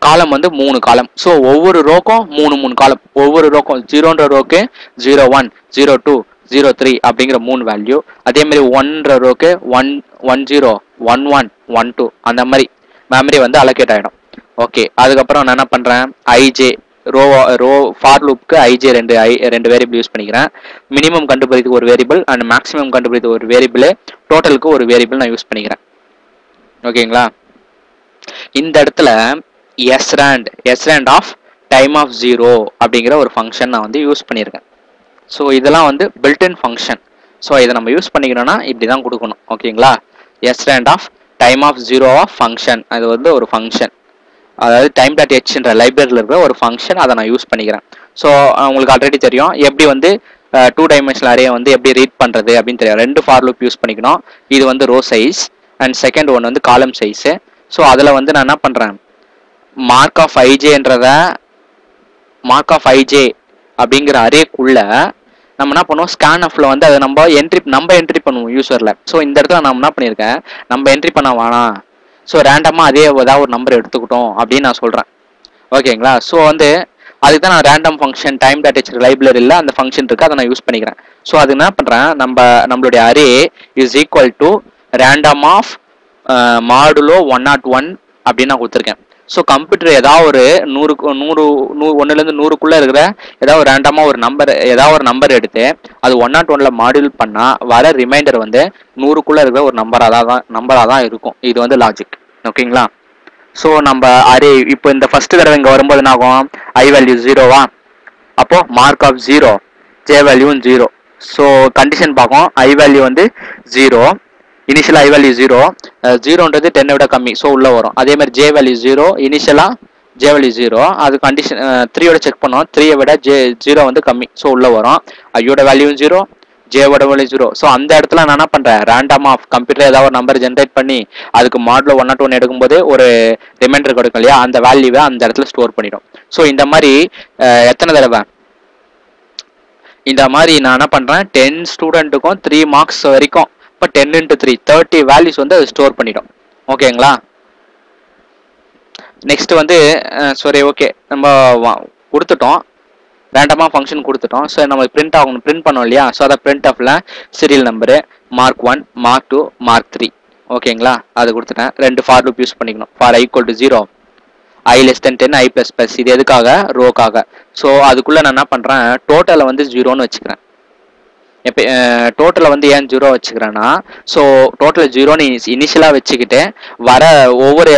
காலம் வந்து 3 காலம். ஸோ ஒவ்வொரு ரோக்கும் 3 காலம். ஒவ்வொரு ரோக்கும் 0ன்ற ரோக்கு 01, 02, 03 அப்படிங்கிற 3 வேல்யூ. அதே மாதிரி 1ன்ற ரோக்கு 110, 11, 12 அந்த மாதிரி மெமரி வந்து அலோகேட் ஆகிடும். ஓகே, அதுக்கப்புறம் நான் என்ன பண்ணுறேன், ஐஜே ரோ ஃபார் லூப்க்கு ஐஜே ரெண்டு வேரியபிள் யூஸ் பண்ணிக்கிறேன். மினிமம் கண்டுபிடித்து ஒரு வேரியபிள் அண்ட் மேக்ஸிமம் கண்டுபிடித்து ஒரு வேரியபிள், டோட்டலுக்கு ஒரு வேரியபிள் நான் யூஸ் பண்ணிக்கிறேன். ஓகேங்களா? இந்த இடத்துல srand ஆஃப் டைம் ஆஃப் 0 அப்படிங்கிற ஒரு ஃபங்க்ஷன் நான் வந்து யூஸ் பண்ணியிருக்கேன். ஸோ இதெல்லாம் வந்து பில்ட்இன் ஃபங்க்ஷன். ஸோ இதை நம்ம யூஸ் பண்ணிக்கணும்னா இப்படி தான் கொடுக்கணும். ஓகேங்களா? srand of time of 0 of function, அது வந்து ஒரு ஃபங்க்ஷன், அதாவது time.hன்ற லைப்ரரியில் இருக்கிற ஒரு ஃபங்க்ஷன், அதை நான் யூஸ் பண்ணிக்கிறேன். ஸோ உங்களுக்கு ஆல்ரெடி தெரியும் எப்படி வந்து 2 dimensional அரே வந்து எப்படி ரீட் பண்ணுறது அப்படின்னு தெரியும். 2 ஃபார் லூப் யூஸ் பண்ணிக்கணும். இது வந்து row size and second one வந்து காலம் சைஸு. ஸோ அதில் வந்து நான் என்ன பண்ணுறேன், மார்க் ஆஃப் ஐஜே அப்படிங்கிற அரேக்குள்ள நம்ம என்ன பண்ணுவோம், ஸ்கேன்எஃப்ல வந்து அதை நம்ம என்ட்ரி பண்ணுவோம் யூசர்ல. ஸோ இந்த இடத்துல நான் என்ன பண்ணியிருக்கேன், நம்ம என்ட்ரி பண்ண வேணாம், ஸோ ரேண்டமாக அதே ஏதாவது ஒரு நம்பர் எடுத்துக்கிட்டோம் அப்படின்னு நான் சொல்கிறேன். ஓகேங்களா? ஸோ வந்து அதுக்கு தான் நான் ரேண்டம் ஃபங்க்ஷன் time.h லைப்ரரியில் அந்த ஃபங்க்ஷன் இருக்குது, அதை நான் யூஸ் பண்ணிக்கிறேன். ஸோ அது என்ன பண்ணுறேன், நம்மளுடைய array is equal to random of modulo 101 அப்படின்னு நான் கொடுத்துருக்கேன். ஸோ கம்ப்யூட்டர் ஏதாவது ஒரு 100 100 இருக்கிற ஏதாவது ஒரு ரேண்டமாக ஒரு நம்பர் ஏதாவது ஒரு நம்பர் எடுத்து அது 101 மாடியூல் பண்ணால் வர ரிமைண்டர் வந்து 100 இருக்கிற ஒரு நம்பராக தான் இருக்கும். இது வந்து லாஜிக். ஓகேங்களா? ஸோ நம்ம அரே இப்போ இந்த ஃபர்ஸ்ட் தடவை இங்கே வரும்போது என்ன ஆகும்? ஐ வேல்யூ 0வா, அப்போ மார்க் ஆஃப் 0, ஜே வேல்யூவும் 0. ஸோ கண்டிஷன் பார்க்கும், ஐ வேல்யூ வந்து 0, இனிஷியலாக ஐ வேல்யூ 0, 0ன்றது 10 விட கம்மி, ஸோ உள்ளே வரும். அதே மாதிரி ஜே வேல்யூ 0, இனிஷியலாக ஜே வேல்யூ 0, அது கண்டிஷன் 3யோட செக் பண்ணோம், 3யை விட 0 வந்து கம்மி, ஸோ உள்ளே வரும். ஐயோட வேல்யூ 0, ஜேவோட வேல்யூ 0. ஸோ அந்த இடத்துல நான் என்ன பண்ணுறேன், ரேண்டமாக கம்ப்யூட்டர் ஏதாவது ஒரு நம்பர் ஜென்ரேட் பண்ணி அதுக்கு மாடல 101 எடுக்கும்போது ஒரு ரிமைண்டர் கொடுக்கும் இல்லையா, அந்த வேல்யூவை அந்த இடத்துல ஸ்டோர் பண்ணிடும். ஸோ இந்த மாதிரி எத்தனை தடவை இந்த மாதிரி நான் என்ன பண்ணுறேன், 10 ஸ்டூடெண்ட்டுக்கும் 3 மார்க்ஸ் வரைக்கும், இப்போ 10 × 3 30 வேல்யூஸ் வந்து அது ஸ்டோர் பண்ணிடும். ஓகேங்களா? நெக்ஸ்ட் வந்து சரி ஓகே, நம்ம கொடுத்துட்டோம், ரேண்டமாக ஃபங்க்ஷன் கொடுத்துட்டோம். ஸோ நம்ம பிரிண்ட் ஆகணும், பிரிண்ட் பண்ணோம் இல்லையா? ஸோ அதை பிரிண்ட் ஆஃபில் serial number mark 1, mark 2, mark 3. ஓகேங்களா? அது கொடுத்துட்டேன். 2 ஃபார் லூப் யூஸ் பண்ணிக்கணும். For i = 0, i < 10, i ++. இது எதுக்காக? ரோக்காக. ஸோ அதுக்குள்ளே நான் என்ன பண்ணுறேன், டோட்டலை வந்து 0ன்னு வச்சுக்கிறேன். இப்போ டோட்டலை வந்து ஏன் 0 வச்சுக்கிறேன்னா, ஸோ டோட்டல் 0ன்னு இனிஷியலாக வச்சுக்கிட்டு வர ஒவ்வொரு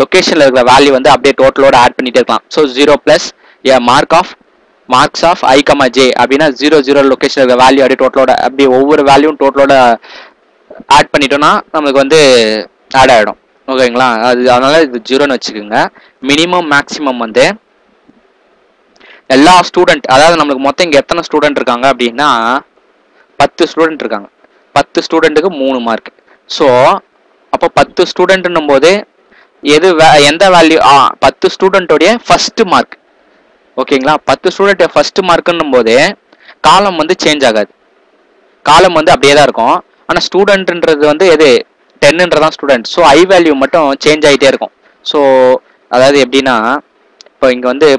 லொக்கேஷனில் இருக்கிற வேல்யூ வந்து அப்படியே டோட்டலோட ஆட் பண்ணிகிட்டே இருக்கலாம். So 0 + marks of i, j அப்படின்னா 0 லொக்கேஷனில் இருக்கிற வேல்யூ அப்படியே டோட்டலோட அப்படியே ஒவ்வொரு வேல்யூவும் டோட்டலோட ஆட் பண்ணிட்டோம்னா நம்மளுக்கு வந்து ஆட் ஆகிடும். ஓகேங்களா? அதனால இது 0ன்னு வச்சுக்கோங்க. மினிமம் மேக்ஸிமம் வந்து எல்லா ஸ்டூடெண்ட், அதாவது நம்மளுக்கு மொத்தம் இங்கே எத்தனை ஸ்டூடெண்ட் இருக்காங்க அப்படின்னா 10 ஸ்டூடெண்ட் இருக்காங்க. 10 ஸ்டூடெண்ட்டுக்கு 3 மார்க். ஸோ அப்போ 10 ஸ்டூடெண்ட்னும் போது எந்த வேல்யூ 10 ஸ்டூடெண்ட்டோடைய ஃபர்ஸ்ட் மார்க். ஓகேங்களா? 10 ஸ்டூடெண்ட் ஃபர்ஸ்ட் மார்க்குன்னும் போது காலம் வந்து சேஞ்ச் ஆகாது, காலம் வந்து அப்படியே தான் இருக்கும். ஆனால் ஸ்டூடெண்ட்ன்றது வந்து எது 10ன்றதான் ஸ்டூடெண்ட். ஸோ ஐ வேல்யூ மட்டும் சேஞ்ச் ஆகிட்டே இருக்கும். ஸோ அதாவது எப்படின்னா, இப்போ இங்கே வந்து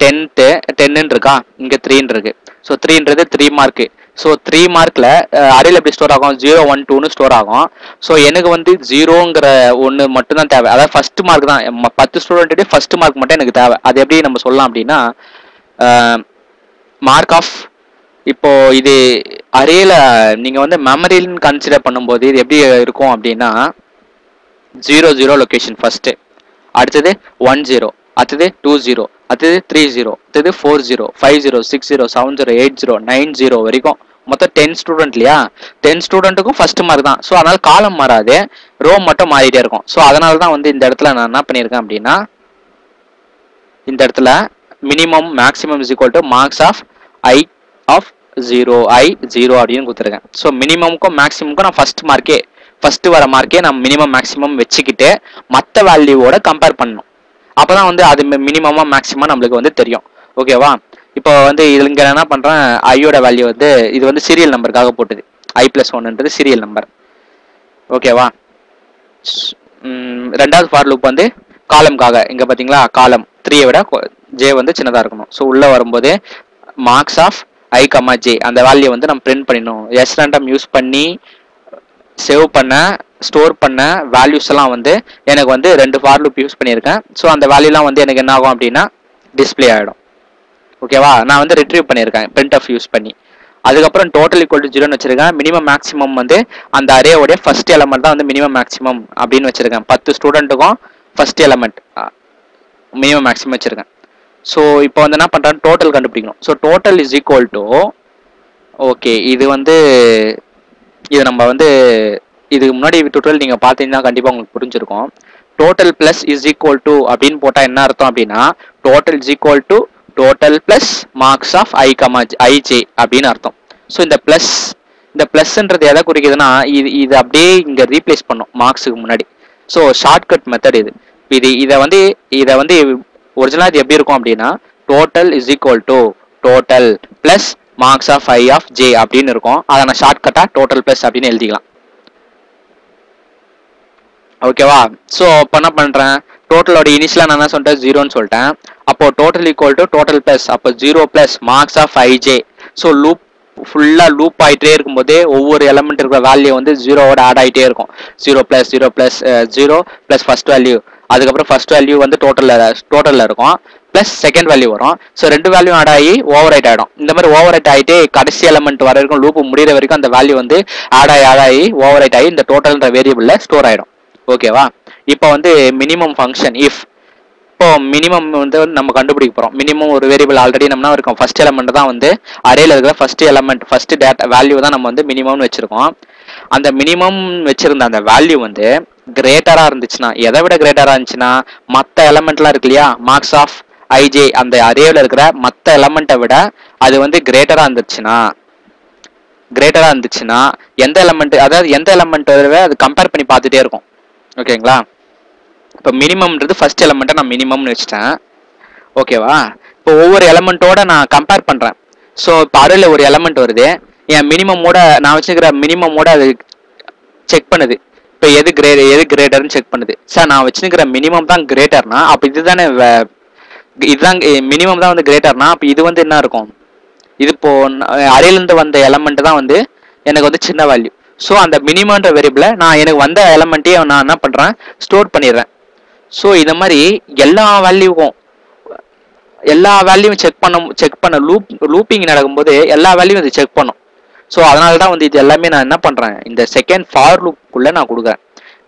10ன்னு இருக்கா, இங்கே 3ன்னு இருக்கு. So 3ன்றது 3 mark. ஸோ 3 மார்க்கில் அரேல எப்படி ஸ்டோர் ஆகும், 0, 1, 2ன்னு ஸ்டோர் ஆகும். ஸோ எனக்கு வந்து 0ங்கிற ஒன்று மட்டும்தான் தேவை, அதாவது ஃபர்ஸ்ட் மார்க் தான். 10 ஸ்டூடெண்ட்டுடைய ஃபர்ஸ்ட் மார்க் மட்டும் எனக்கு தேவை. அது எப்படி நம்ம சொல்லலாம் அப்படின்னா, மார்க் ஆஃப், இப்போ இது அரேல நீங்கள் வந்து மெமரின்னு கன்சிடர் பண்ணும்போது இது எப்படி இருக்கும் அப்படின்னா, 0 லொக்கேஷன் ஃபர்ஸ்ட், அடுத்தது 10, அடுத்தது 20, அடுத்தது 30, அடுத்தது 40, 50, 60, 70, 80, 90 வரைக்கும் மொத்தம் 10 ஸ்டூடெண்ட் இல்லையா? 10 ஸ்டூடெண்ட்டுக்கும் ஃபர்ஸ்ட் மார்க் தான். ஸோ அதனால காலம் மாறாது, ரோ மட்டும் மாறிட்டே இருக்கும். ஸோ அதனால தான் வந்து இந்த இடத்துல நான் என்ன பண்ணியிருக்கேன் அப்படின்னா, இந்த இடத்துல minimum maximum = marks of i of 0 அப்படின்னு கொடுத்துருக்கேன். ஸோ மினிமமுக்கும் மேக்ஸிமமுக்கும் நான் ஃபர்ஸ்ட் வர மார்க்கே நான் மினிமம் மேக்ஸிமம் வச்சுக்கிட்டு மற்ற வேல்யூவோட கம்பேர் பண்ணணும். அப்போதான் வந்து அது மினிமமா மேக்ஸிமம் நம்மளுக்கு வந்து தெரியும். ஓகேவா? இப்போ வந்து இதில் இங்கே என்ன பண்ணுறேன், ஐயோட வேல்யூ வந்து இது வந்து சீரியல் நம்பருக்காக போட்டுது, i + 1ன்றது சீரியல் நம்பர். ஓகேவா? ரெண்டாவது ஃபார் லூப் வந்து காலம்காக. இங்கே பார்த்தீங்களா, காலம் 3யை விட ஜே வந்து சின்னதாக இருக்கணும். ஸோ உள்ளே வரும்போது மார்க்ஸ் ஆஃப் i, j அந்த வேல்யூ வந்து நம்ம பிரிண்ட் பண்ணிடணும். random யூஸ் பண்ணி சேவ் பண்ண ஸ்டோர் பண்ண வேல்யூஸ் எல்லாம் வந்து எனக்கு வந்து 2 ஃபார் லூப் யூஸ் பண்ணியிருக்கேன். ஸோ அந்த வேல்யூலாம் வந்து எனக்கு என்ன ஆகும் அப்படின்னா டிஸ்பிளே ஆகிடும். ஓகேவா? நான் வந்து ரிட்ரீவ் பண்ணியிருக்கேன் printf யூஸ் பண்ணி. அதுக்கப்புறம் டோட்டல் = 0ன்னு வச்சிருக்கேன். மினிமம் மேக்ஸிமம் வந்து அந்த அரேயோடைய ஃபர்ஸ்ட் எலமெண்ட் தான் வந்து மினிமம் மேக்ஸிமம் அப்படின்னு வச்சிருக்கேன். 10 ஸ்டூடெண்ட்டுக்கும் ஃபர்ஸ்ட் எலமெண்ட் மினிமம் மேக்ஸிமம் வச்சிருக்கேன். ஸோ இப்போ வந்து என்ன பண்ணுறேன், டோட்டல் கண்டுபிடிக்கணும். ஸோ டோட்டல் = ஓகே, இது வந்து இது நம்ம வந்து இதுக்கு முன்னாடி டுட்டோரியல் நீங்கள் பார்த்தீங்கன்னா கண்டிப்பாக உங்களுக்கு புரிஞ்சிருக்கும். டோட்டல் ப்ளஸ் = அப்படின்னு போட்டால் என்ன அர்த்தம் அப்படின்னா, total = total plus marks of i, j அப்படின்னு அர்த்தம். ஸோ இந்த ப்ளஸ்ன்றது எதை குறிக்குதுன்னா, இது அப்படியே இங்கே ரீப்ளேஸ் பண்ணும் மார்க்ஸுக்கு முன்னாடி. ஸோ ஷார்ட்கட் மெத்தட் இது. இதை வந்து ஒரிஜினலாக இது எப்படி இருக்கும் அப்படின்னா, total = total plus marks of i of j அப்படின்னு இருக்கும். அதை நான் ஷார்ட்கட்டாக டோட்டல் ப்ளஸ் அப்படின்னு எழுதிக்கலாம். ஓகேவா? ஸோ இப்போ என்ன பண்ணுறேன், டோட்டலோட இனிஷியலாக நான் என்ன சொல்லிட்டேன், 0ன்னு சொல்லிட்டேன். அப்போ டோட்டல் = டோட்டல் ப்ளஸ், அப்போ 0 + மார்க்ஸ் ஆஃப் ij. ஸோ ஃபுல்லாக லூப் ஆகிட்டே இருக்கும்போதே ஒவ்வொரு எலமெண்ட் இருக்கிற வேல்யூ வந்து 0வோட ஆட் ஆகிட்டே இருக்கும். 0 + 0 + 0 + ஃபர்ஸ்ட் வேல்யூ, அதுக்கப்புறம் ஃபர்ஸ்ட் வேல்யூ வந்து டோட்டலில் இருக்கும் ப்ளஸ் செகண்ட் வேல்யூ வரும். ஸோ ரெண்டு வேல்யூ ஆட் ஆகி ஓவர் ரைட் ஆகிடும். இந்த மாதிரி ஓவர் ரைட் ஆகிட்டு கடைசி எலமெண்ட் வர வரைக்கும் லூப் முடிகிற வரைக்கும் அந்த வேல்யூ வந்து ஆட் ஆகி ஓவர் ரைட் ஆகி இந்த டோட்டல்ன்ற வேரியபிளில் ஸ்டோர் ஆகிடும். ஓகேவா? இப்போ வந்து மினிமம் ஃபங்க்ஷன் இஃப். இப்போ மினிமம் வந்து நம்ம கண்டுபிடிக்க போகிறோம். மினிமம் ஒரு வேரியபிள் ஆல்ரெடி நம்ம இருக்கும். ஃபர்ஸ்ட் எலமெண்ட் தான் வந்து அரேல இருக்கிற first element first data value தான் நம்ம வந்து மினிமம்னு வச்சிருக்கோம். அந்த மினிமம் வச்சிருந்த அந்த வேல்யூ வந்து கிரேட்டரா இருந்துச்சுன்னா, எதை விட கிரேட்டரா இருந்துச்சுன்னா மற்ற எலமெண்ட்லாம் இருக்கு இல்லையா, மார்க்ஸ் ஆஃப் ஐஜே அந்த அரேவில் இருக்கிற மற்ற எலமெண்ட்டை விட அது வந்து கிரேட்டரா இருந்துச்சுன்னா எந்த எலமெண்ட், அதாவது எந்த எலமெண்ட் அது கம்பேர் பண்ணி பார்த்துட்டே இருக்கும். ஓகேங்களா? இப்போ மினிமம்ன்றது ஃபர்ஸ்ட் எலமெண்ட்டை நான் மினிமம்னு வச்சுட்டேன். ஓகேவா? இப்போ ஒவ்வொரு எலமெண்ட்டோட நான் கம்பேர் பண்ணுறேன். ஸோ இப்போ அரேல ஒரு எலமெண்ட் வருது, என் மினிமமோட நான் வச்சுக்கிற மினிமமோட அது செக் பண்ணுது. இப்போ எது கிரேட்டர்னு செக் பண்ணுது. சார் நான் வச்சுக்கிற மினிமம் தான் கிரேட்டர்னா அப்போ இதுதானே இதுதான் மினிமம் தான் வந்து கிரேட்டர்னா அப்போ இது வந்து என்ன இருக்கும், இது இப்போ அரேலேருந்து வந்த எலமெண்ட் தான் வந்து எனக்கு வந்து சின்ன வேல்யூ. ஸோ அந்த மினிமம்ன்ற வேரியபிளை நான் எனக்கு வந்த எலமெண்ட்டையும் நான் என்ன பண்ணுறேன், ஸ்டோர் பண்ணிடுறேன். ஸோ இந்த மாதிரி எல்லா வேல்யூவும் செக் பண்ண லூப்பிங் நடக்கும்போது எல்லா வேல்யூவும் இது செக் பண்ணும். ஸோ அதனால தான் வந்து இது எல்லாமே நான் என்ன பண்ணுறேன், இந்த செகண்ட் ஃபார் லூப்புக்குள்ளே நான் கொடுக்குறேன்.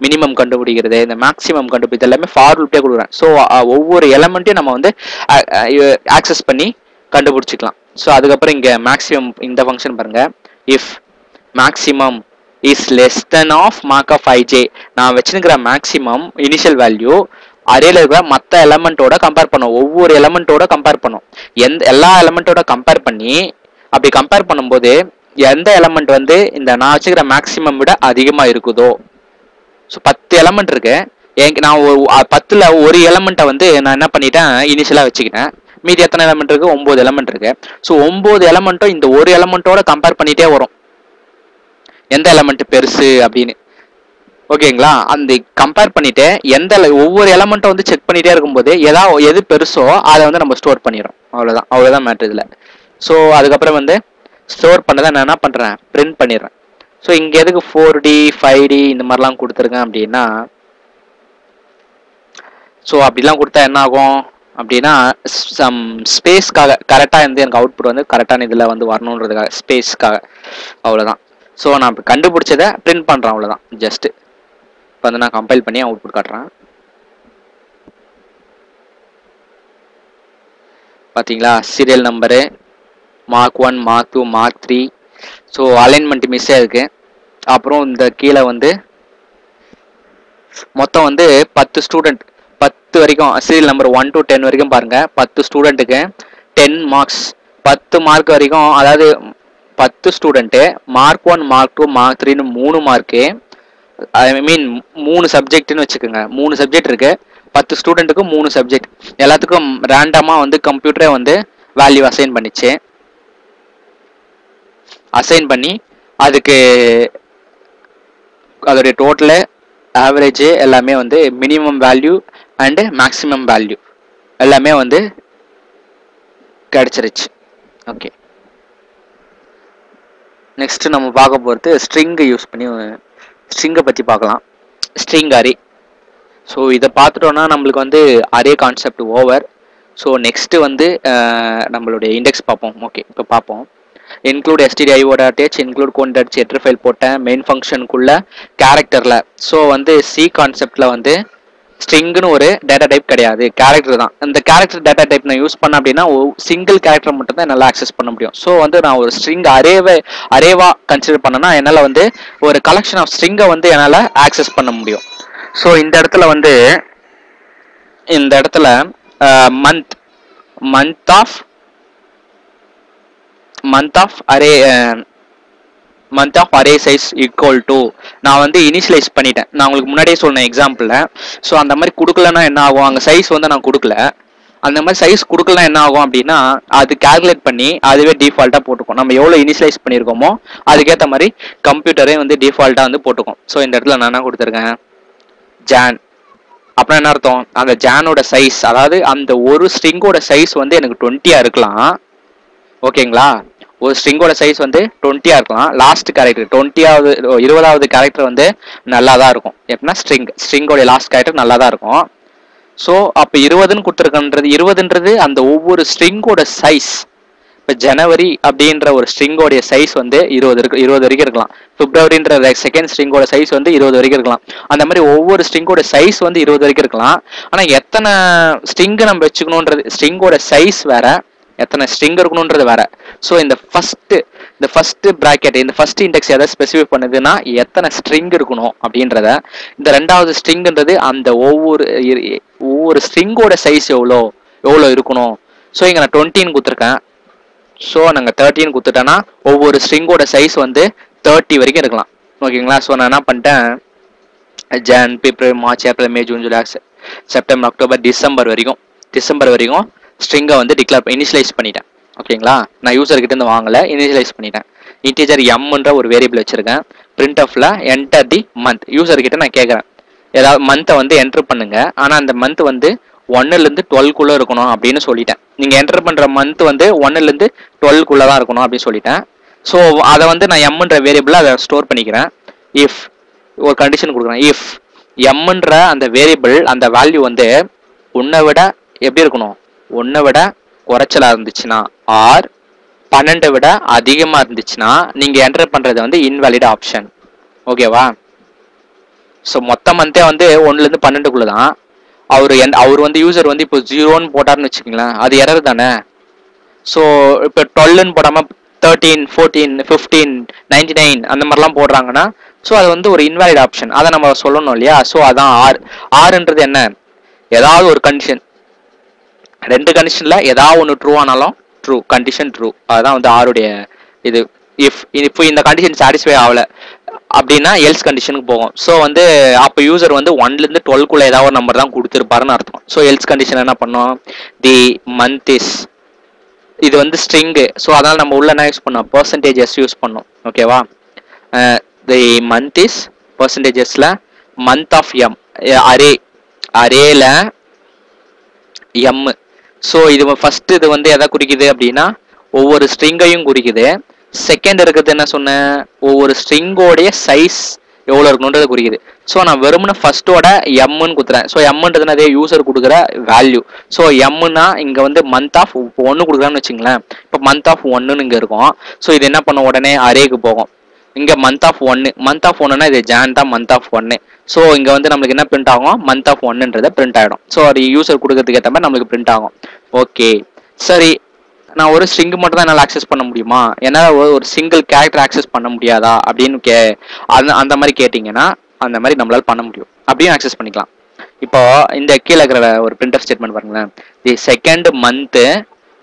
மினிமம் கண்டுபிடிக்கிறது, இந்த மேக்ஸிமம் கண்டுபிடிக்கிறது எல்லாமே ஃபார் லூப்லேயே கொடுக்குறேன். ஸோ ஒவ்வொரு எலமெண்ட்டையும் நம்ம வந்து ஆக்சஸ் பண்ணி கண்டுபிடிச்சிக்கலாம். ஸோ அதுக்கப்புறம் இங்கே மேக்ஸிமம் இந்த ஃபங்க்ஷன் பாருங்க, if maximum is less than of mark of IJ. நான் வச்சுருக்கிற மேக்ஸிமம் இனிஷியல் வேல்யூ அரேல இருக்கிற மற்ற எலமெண்ட்டோட கம்பேர் பண்ணும், ஒவ்வொரு எலமெண்ட்டோட கம்பேர் பண்ணும். எல்லா எலமெண்ட்டோட கம்பேர் பண்ணி அப்படி கம்பேர் பண்ணும்போது எந்த எலமெண்ட் வந்து இந்த நான் வச்சுக்கிற மேக்ஸிமம் விட அதிகமாக இருக்குதோ, ஸோ 10 எலமெண்ட் இருக்கு, நான் 10ல் ஒரு எலமெண்ட்டை வந்து நான் என்ன பண்ணிட்டேன், இனிஷியலாக வச்சுக்கிட்டேன். மீதி எத்தனை எலமெண்ட் இருக்கு, 9 எலமெண்ட் இருக்கு. ஸோ 9 எலமெண்ட்டும் இந்த ஒரு எலமெண்ட்டோட கம்பேர் பண்ணிட்டே வரும், எந்த எலமெண்ட் பெருசு அப்படின்னு. ஓகேங்களா? அந்த கம்பேர் பண்ணிட்டு ஒவ்வொரு எலமெண்ட்டும் வந்து செக் பண்ணிட்டே இருக்கும்போது எது பெருசோ அதை வந்து நம்ம ஸ்டோர் பண்ணிடுறோம். அவ்வளோதான் மேட்ரு இதில். ஸோ அதுக்கப்புறம் வந்து ஸ்டோர் பண்ணதை நான் என்ன பண்ணுறேன், பிரிண்ட் பண்ணிடுறேன். ஸோ இங்கே எதுக்கு 4D 5D இந்த மாதிரிலாம் கொடுத்துருக்கேன் அப்படின்னா, ஸோ அப்படிலாம் கொடுத்தா என்ன ஆகும் அப்படின்னா சம் ஸ்பேஸ்க்காக கரெக்டாக இருந்து எனக்கு அவுட்புட் வந்து கரெக்டான இதில் வந்து வரணுன்றதுக்காக ஸ்பேஸ்க்காக, அவ்வளோதான். ஸோ நான் இப்போ கண்டுபிடிச்சதை பிரிண்ட் பண்ணுறேன், அவ்வளோதான். ஜஸ்ட்டு இப்போ வந்து நான் கம்பைல் பண்ணி அவுட்புட் காட்டுறேன். பார்த்தீங்களா, serial number mark 1 mark 2 mark 3. So alignment miss ஆயிருக்கு. அப்புறம் இந்த கீழே வந்து மொத்தம் வந்து 10 ஸ்டூடெண்ட், 10 வரைக்கும் சீரியல் நம்பர் 1 to 10 வரைக்கும் பாருங்க. 10 ஸ்டூடெண்ட்டுக்கு 10 மார்க்ஸ், 10 மார்க் வரைக்கும், அதாவது 10 ஸ்டூடெண்ட்டு மார்க் 1 மார்க் 2 மார்க் 3ன்னு 3 மார்க்கு, ஐ மீன் 3 சப்ஜெக்ட்னு வச்சுக்கோங்க. 3 சப்ஜெக்ட் இருக்கு, 10 ஸ்டூடெண்ட்டுக்கு 3 சப்ஜெக்ட். எல்லாத்துக்கும் ரேண்டமாக வந்து கம்ப்யூட்டரே வந்து வேல்யூ அசைன் பண்ணிச்சு. அசைன் பண்ணி அதுக்கு அதோடைய டோட்டலு ஆவரேஜ் எல்லாமே வந்து minimum value and maximum value எல்லாமே வந்து கிடைச்சிருச்சு. ஓகே, நெக்ஸ்ட் நம்ம பார்க்க போகிறது ஸ்ட்ரிங்கை யூஸ் பண்ணி ஸ்ட்ரிங்கை பற்றி பார்க்கலாம். String array. ஸோ இதை பார்த்துட்டோன்னா நம்மளுக்கு வந்து array concept over. So next வந்து நம்மளுடைய இண்டெக்ஸ் பார்ப்போம். ஓகே, இப்போ பார்ப்போம். இன்க்ளூட் stdio.h இன்க்ளூட் கோன்.h ஹெடர் ஃபைல் போட்டேன் மெயின் ஃபங்க்ஷனுக்குள்ள கேரக்டரில். ஸோ வந்து சி கான்செப்டில் வந்து ஸ்ட்ரிங்னு ஒரு டேட்டா டைப் கிடையாது, கேரக்டர் தான். இந்த கேரக்டர் டேட்டா டைப் நான் யூஸ் பண்ணேன் அப்படின்னா சிங்கிள் கேரக்டர் மட்டும் தான் என்னால் ஆக்சஸ் பண்ண முடியும். ஸோ வந்து நான் ஒரு ஸ்ட்ரிங் அரேவா கன்சிடர் பண்ணேன்னா என்னால் வந்து ஒரு கலெக்ஷன் ஆஃப் ஸ்ட்ரிங்கை வந்து என்னால் ஆக்சஸ் பண்ண முடியும். ஸோ இந்த இடத்துல வந்து month of array size equal to நான் வந்து இனிஷியலைஸ் பண்ணிட்டேன். நான் உங்களுக்கு முன்னாடியே சொன்ன எக்ஸாம்பிளில். ஸோ அந்த மாதிரி கொடுக்கலன்னா என்ன ஆகும், அங்கே சைஸ் வந்து நான் கொடுக்கல. அந்த மாதிரி சைஸ் கொடுக்கலன்னா என்ன ஆகும் அப்படின்னா அது கால்குலேட் பண்ணி அதுவே டிஃபால்ட்டாக போட்டுக்கும். நம்ம எவ்வளோ இனிஷியலைஸ் பண்ணியிருக்கோமோ அதுக்கேற்ற மாதிரி கம்ப்யூட்டரே வந்து டிஃபால்ட்டாக வந்து போட்டுக்கும். ஸோ இந்த இடத்துல நான் என்ன கொடுத்துருக்கேன், ஜான். அப்புறம் என்ன அர்த்தம், அந்த ஜானோட சைஸ், அதாவது அந்த ஒரு ஸ்ட்ரிங்கோட சைஸ் வந்து எனக்கு 20 இருக்கலாம். ஓகேங்களா, ஒரு ஸ்ட்ரிங்கோட சைஸ் வந்து 20 இருக்கலாம். லாஸ்ட் கேரக்டர் 20வது கேரக்டர் வந்து நல்லா தான் இருக்கும். எப்படின்னா ஸ்ட்ரிங்கோட லாஸ்ட் கேரக்டர் நல்லா தான் இருக்கும். ஸோ அப்போ 20ன்னு கொடுத்துருக்கன்றது 20ன்றது அந்த ஒவ்வொரு ஸ்ட்ரிங்கோட சைஸ். இப்போ ஜனவரி அப்படின்ற ஒரு ஸ்ட்ரிங்கோடைய சைஸ் வந்து 20 வரைக்கும் இருக்கலாம். பிப்ரவரின்ற செகண்ட் ஸ்ட்ரிங்கோட சைஸ் வந்து 20 வரைக்கும் இருக்கலாம். அந்த மாதிரி ஒவ்வொரு ஸ்ட்ரிங்கோட சைஸ் வந்து 20 வரைக்கும் இருக்கலாம். ஆனால் எத்தனை ஸ்ட்ரிங்கு நம்ம வச்சுக்கணுன்றது, ஸ்ட்ரிங்கோட சைஸ் வேற, எத்தனை ஸ்ட்ரிங் இருக்கணுன்றது வேற. ஸோ இந்த ஃபர்ஸ்ட் பிராக்கெட், இந்த ஃபர்ஸ்ட் இண்டெக்ஸ் எதை ஸ்பெசிஃபை பண்ணுதுன்னா எத்தனை ஸ்ட்ரிங் இருக்கணும் அப்படின்றத. இந்த ரெண்டாவது ஸ்ட்ரிங்ன்றது அந்த ஒவ்வொரு ஸ்ட்ரிங்கோட சைஸ் எவ்வளோ இருக்கணும். ஸோ இங்கே நான் 20ன்னு கொடுத்துருக்கேன். ஸோ நாங்கள் 13 கொடுத்துட்டேன்னா ஒவ்வொரு ஸ்ட்ரிங்கோட சைஸ் வந்து 30 வரைக்கும் இருக்கலாம். ஓகேங்களா? ஸோ நான் என்ன பண்ணிட்டேன், Jan, February, March, April, May, June, July, September, October, December வரைக்கும் ஸ்ட்ரிங்கை வந்து இனிஷியலைஸ் பண்ணிட்டேன். ஓகேங்களா? நான் யூசர்கிட்ட இருந்து வாங்கலை, இனிஷியலைஸ் பண்ணிட்டேன். இன்டீஜர் எம்ன்ற ஒரு வேரியபிள் வச்சிருக்கேன். பிரிண்ட் ஆஃப்ல என்டர் தி மந்த். யூசர்கிட்ட நான் கேட்குறேன் ஏதாவது மந்த்தை வந்து என்டர் பண்ணுங்க, ஆனால் அந்த மந்த் வந்து 1லேருந்து 12க்குள்ளே இருக்கணும் அப்படின்னு சொல்லிட்டேன். நீங்கள் என்டர் பண்ணுற மந்த் வந்து 1லேருந்து 12க்குள்ளே தான் இருக்கணும் அப்படின்னு சொல்லிட்டேன். ஸோ அதை வந்து நான் எம்ன்ற வேரியபிளை அதை ஸ்டோர் பண்ணிக்கிறேன். இஃப் ஒரு கண்டிஷன் கொடுக்குறேன், இஃப் எம்ன்ற அந்த வேரியபிள் அந்த வேல்யூ வந்து 1 விட எப்படி இருக்கணும், 1 விட குறைச்சலாக இருந்துச்சுன்னா ஆர் 12 விட அதிகமாக இருந்துச்சுன்னா நீங்கள் என்டர் பண்ணுறது வந்து இன்வாலிட் ஆப்ஷன். ஓகேவா? ஸோ மொத்த மந்தே வந்து 1லேருந்து 12க்குள்ளே தான். அவர் வந்து யூசர் வந்து இப்போ 0ன்னு போட்டார்னு வச்சுக்கோங்களேன், அது எரர் தானே. ஸோ இப்போ 12ன்னு போடாமல் 13, 14, 15, 99 அந்த மாதிரிலாம் போடுறாங்கன்னா ஸோ அது வந்து ஒரு இன்வாலிட் ஆப்ஷன். அதை நம்ம சொல்லணும் இல்லையா? ஸோ அதான் ஆறுன்றது என்ன, ஏதாவது ஒரு கண்டிஷன், 2 கண்டிஷனில் ஏதாவது ஒன்று ட்ரூ ஆனாலும் ட்ரூ, கண்டிஷன் ட்ரூ. அதுதான் வந்து ஆருடைய இது. இப்போ இந்த கண்டிஷன் சாட்டிஸ்ஃபை ஆகலை அப்படின்னா எல்ஸ் கண்டிஷனுக்கு போகும். ஸோ வந்து அப்போ யூசர் வந்து 1லேருந்து 12க்குள்ளே ஏதாவது ஒரு நம்பர் தான் கொடுத்துருப்பாருன்னு அர்த்தம். ஸோ எல்ஸ் கண்டிஷன் என்ன பண்ணோம், தி மந்த் இஸ், இது வந்து ஸ்ட்ரிங்கு. ஸோ அதனால் நம்ம உள்ள என்ன யூஸ் பண்ணோம், பர்சன்டேஜஸ் யூஸ் பண்ணோம். ஓகேவா? தி மந்த் இஸ் பர்சன்டேஜஸில் மந்த் ஆஃப் எம், அரேல எம். ஸோ இது ஃபர்ஸ்ட் இது வந்து எதை குறிக்குது அப்படின்னா ஒவ்வொரு ஸ்ட்ரிங்கையும் குறிக்குது. செகண்ட் இருக்கிறது என்ன சொன்னேன், ஒவ்வொரு ஸ்ட்ரிங்கோடைய சைஸ் எவ்வளோ இருக்கணுன்றது குறிக்குது. ஸோ நான் வெறும்னா ஃபர்ஸ்டோட எம்னு கொடுத்துறேன். ஸோ எம்ன்றதுன்னா அதே யூசர் கொடுக்குற வேல்யூ. ஸோ எம்னா இங்கே வந்து மந்த் ஆஃப் 1 கொடுக்குறான்னு வச்சுங்களேன். இப்போ மந்த் ஆஃப் 1ன்னு இங்கே இருக்கும். ஸோ இது என்ன பண்ணும், உடனே அரேக்கு போகும். இங்கே மந்த் ஆஃப் 1னா இது ஜான் தான் மந்த் ஆஃப் 1. ஸோ இங்கே வந்து நம்மளுக்கு என்ன பிரிண்ட் ஆகும், மந்த் ஆஃப் 1ன்றதை பிரிண்ட் ஆகிடும். ஸோ அது யூசர் கொடுக்கறதுக்கு ஏற்ற மாதிரி நம்மளுக்கு பிரிண்ட் ஆகும். ஓகே சரி, நான் ஒரு ஸ்ட்ரிங் மட்டும் தான் என்னால் ஆக்சஸ் பண்ண முடியுமா, என்னால் ஒரு சிங்கிள் கேரக்டர் ஆக்சஸ் பண்ண முடியாதா அப்படின்னு அந்த மாதிரி கேட்டிங்கன்னா அந்த மாதிரி நம்மளால பண்ண முடியும், அப்படியும் ஆக்சஸ் பண்ணிக்கலாம். இப்போ இந்த கீழே இருக்கிற ஒரு பிரிண்டர் ஸ்டேட்மெண்ட் பாருங்களேன், the second month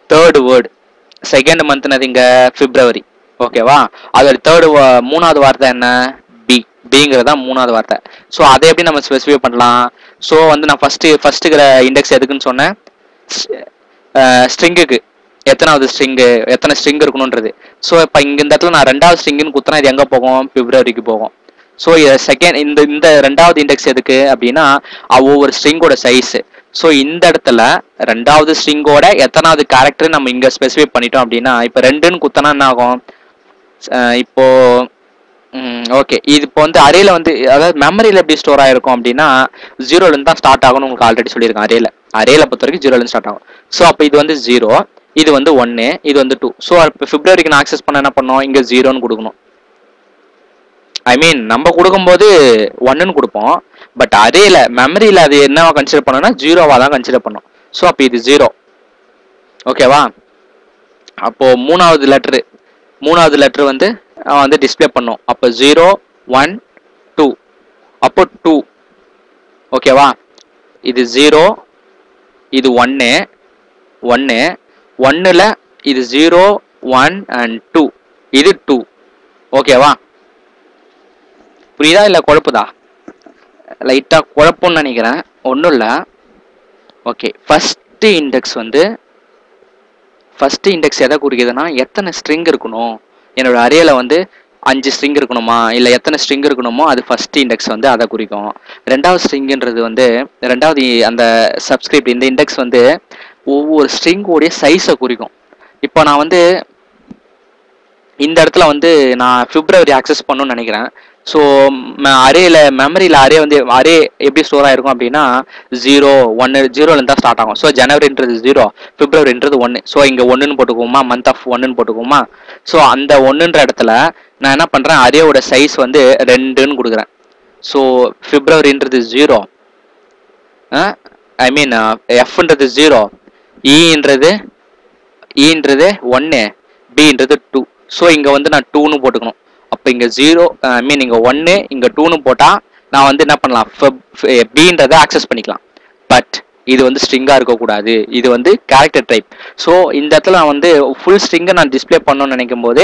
third word. Second மந்த்னது இங்கே பிப்ரவரி. ஓகேவா? அதோட மூணாவது வார்த்தை என்ன, பிங்கிறது தான் மூணாவது வார்த்தை. ஸோ அதை எப்படி நம்ம ஸ்பெசிஃபை பண்ணலாம். ஸோ வந்து நான் ஃபர்ஸ்ட்டுக்கிற இண்டெக்ஸ் எதுக்குன்னு சொன்னேன், ஸ்ட்ரிங்குக்கு எத்தனாவது ஸ்ட்ரிங்கு, எத்தனை ஸ்ட்ரிங் இருக்கணுன்றது. ஸோ இப்போ இங்கே இந்த இடத்துல நான் 2வது ஸ்ட்ரிங்குன்னு குத்துனா இது எங்கே போகும், பிப்ரவரிக்கு போகும். ஸோ செகண்ட் இந்த 2வது இண்டெக்ஸ் எதுக்கு அப்படின்னா ஒவ்வொரு ஸ்ட்ரிங்கோட சைஸு. ஸோ இந்த இடத்துல 2வது ஸ்ட்ரிங்கோட எத்தனாவது கேரக்டர் நம்ம இங்கே ஸ்பெசிஃபை பண்ணிட்டோம் அப்படின்னா இப்போ 2ன்னு குத்தனா என்ன ஆகும், இப்போ ஓகே இது இப்போ வந்து அரேல வந்து அதாவது மெமரியில் எப்படி ஸ்டோர் ஆகிருக்கும் அப்படின்னா 0லேருந்து தான் ஸ்டார்ட் ஆகும்னு உங்களுக்கு ஆல்ரெடி சொல்லியிருக்கேன். அரேல பொறுத்த வரைக்கும் 0லேருந்து ஸ்டார்ட் ஆகும். ஸோ அப்போ இது வந்து 0, இது வந்து 1, இது வந்து 2. ஸோ இப்போ பிப்ரவரிக்கு நான் ஆக்சஸ் பண்ண என்ன பண்ணோம், இங்கே 0ன்னு கொடுக்கணும். ஐ மீன் நம்ம கொடுக்கும்போது 1ன்னு கொடுப்போம், பட் அரேல மெமரியில் அது என்னவா கன்சிடர் பண்ணோம்னா 0வா தான் கன்சிடர் பண்ணோம். ஸோ அப்போ இது 0. ஓகேவா? அப்போ மூணாவது லெட்ரு வந்து டிஸ்பிளே பண்ணோம். அப்போ 0, 1, 2. அப்போ 2. ஓகேவா? இது 0, இது 1ல் இது 0, 1 and 2. இது 2. ஓகேவா? புரியுதா இல்லை குழப்புதா? லைட்டாக குழப்பம்னு நினைக்கிறேன். ஒன்றும் இல்லை. ஓகே, ஃபர்ஸ்ட் இண்டெக்ஸ் எதை குறிக்குதுன்னா எத்தனை ஸ்ட்ரிங் இருக்கணும், என்னோட அரேல வந்து 5 ஸ்ட்ரிங் இருக்கணுமா இல்லை எத்தனை ஸ்ட்ரிங் இருக்கணுமோ அது ஃபர்ஸ்ட் இண்டெக்ஸ் வந்து அதை குறிக்கும். 2வது ஸ்ட்ரிங்குன்றது வந்து 2வது அந்த சப்ஸ்கிரிப்ட், இந்த இண்டெக்ஸ் வந்து ஒவ்வொரு ஸ்ட்ரிங்கோடைய சைஸை குறிக்கும். இப்போ நான் வந்து இந்த இடத்துல வந்து நான் பிப்ரவரி ஆக்சஸ் பண்ணணும்னு நினைக்கிறேன். ஸோ அரேல மெமரியில் அரே வந்து அரே எப்படி ஸ்டோர் ஆயிருக்கும் அப்படின்னா 0 1 0லேருந்து தான் ஸ்டார்ட் ஆகும். ஸோ ஜனவரின்றது 0, பிப்ரவரின்றது 1. ஸோ இங்கே 1ன்னு போட்டுக்குவோமா, மந்த் ஆஃப் 1ன்னு போட்டுக்குவோமா. ஸோ அந்த 1ன்ற இடத்துல நான் என்ன பண்ணுறேன், அரேயோட சைஸ் வந்து 2ன்னு கொடுக்குறேன். ஸோ பிப்ரவரின்றது 0, ஐ மீன் எஃப்ன்றது 0, ஈன்றது 1, பின்றது 2. ஸோ இங்கே வந்து நான் 2ன்னு போட்டுக்கணும். அப்போ இங்கே 0 ஐ மீன் இங்கே 1 இங்கே 2ன்னு போட்டால் நான் வந்து என்ன பண்ணலாம், பின்றதை ஆக்சஸ் பண்ணிக்கலாம். பட் இது வந்து ஸ்ட்ரிங்காக இருக்கக்கூடாது, இது வந்து கேரக்டர் டைப். ஸோ இந்த இடத்துல நான் வந்து ஃபுல் ஸ்ட்ரிங்கை நான் டிஸ்பிளே பண்ணணும்னு நினைக்கும் போது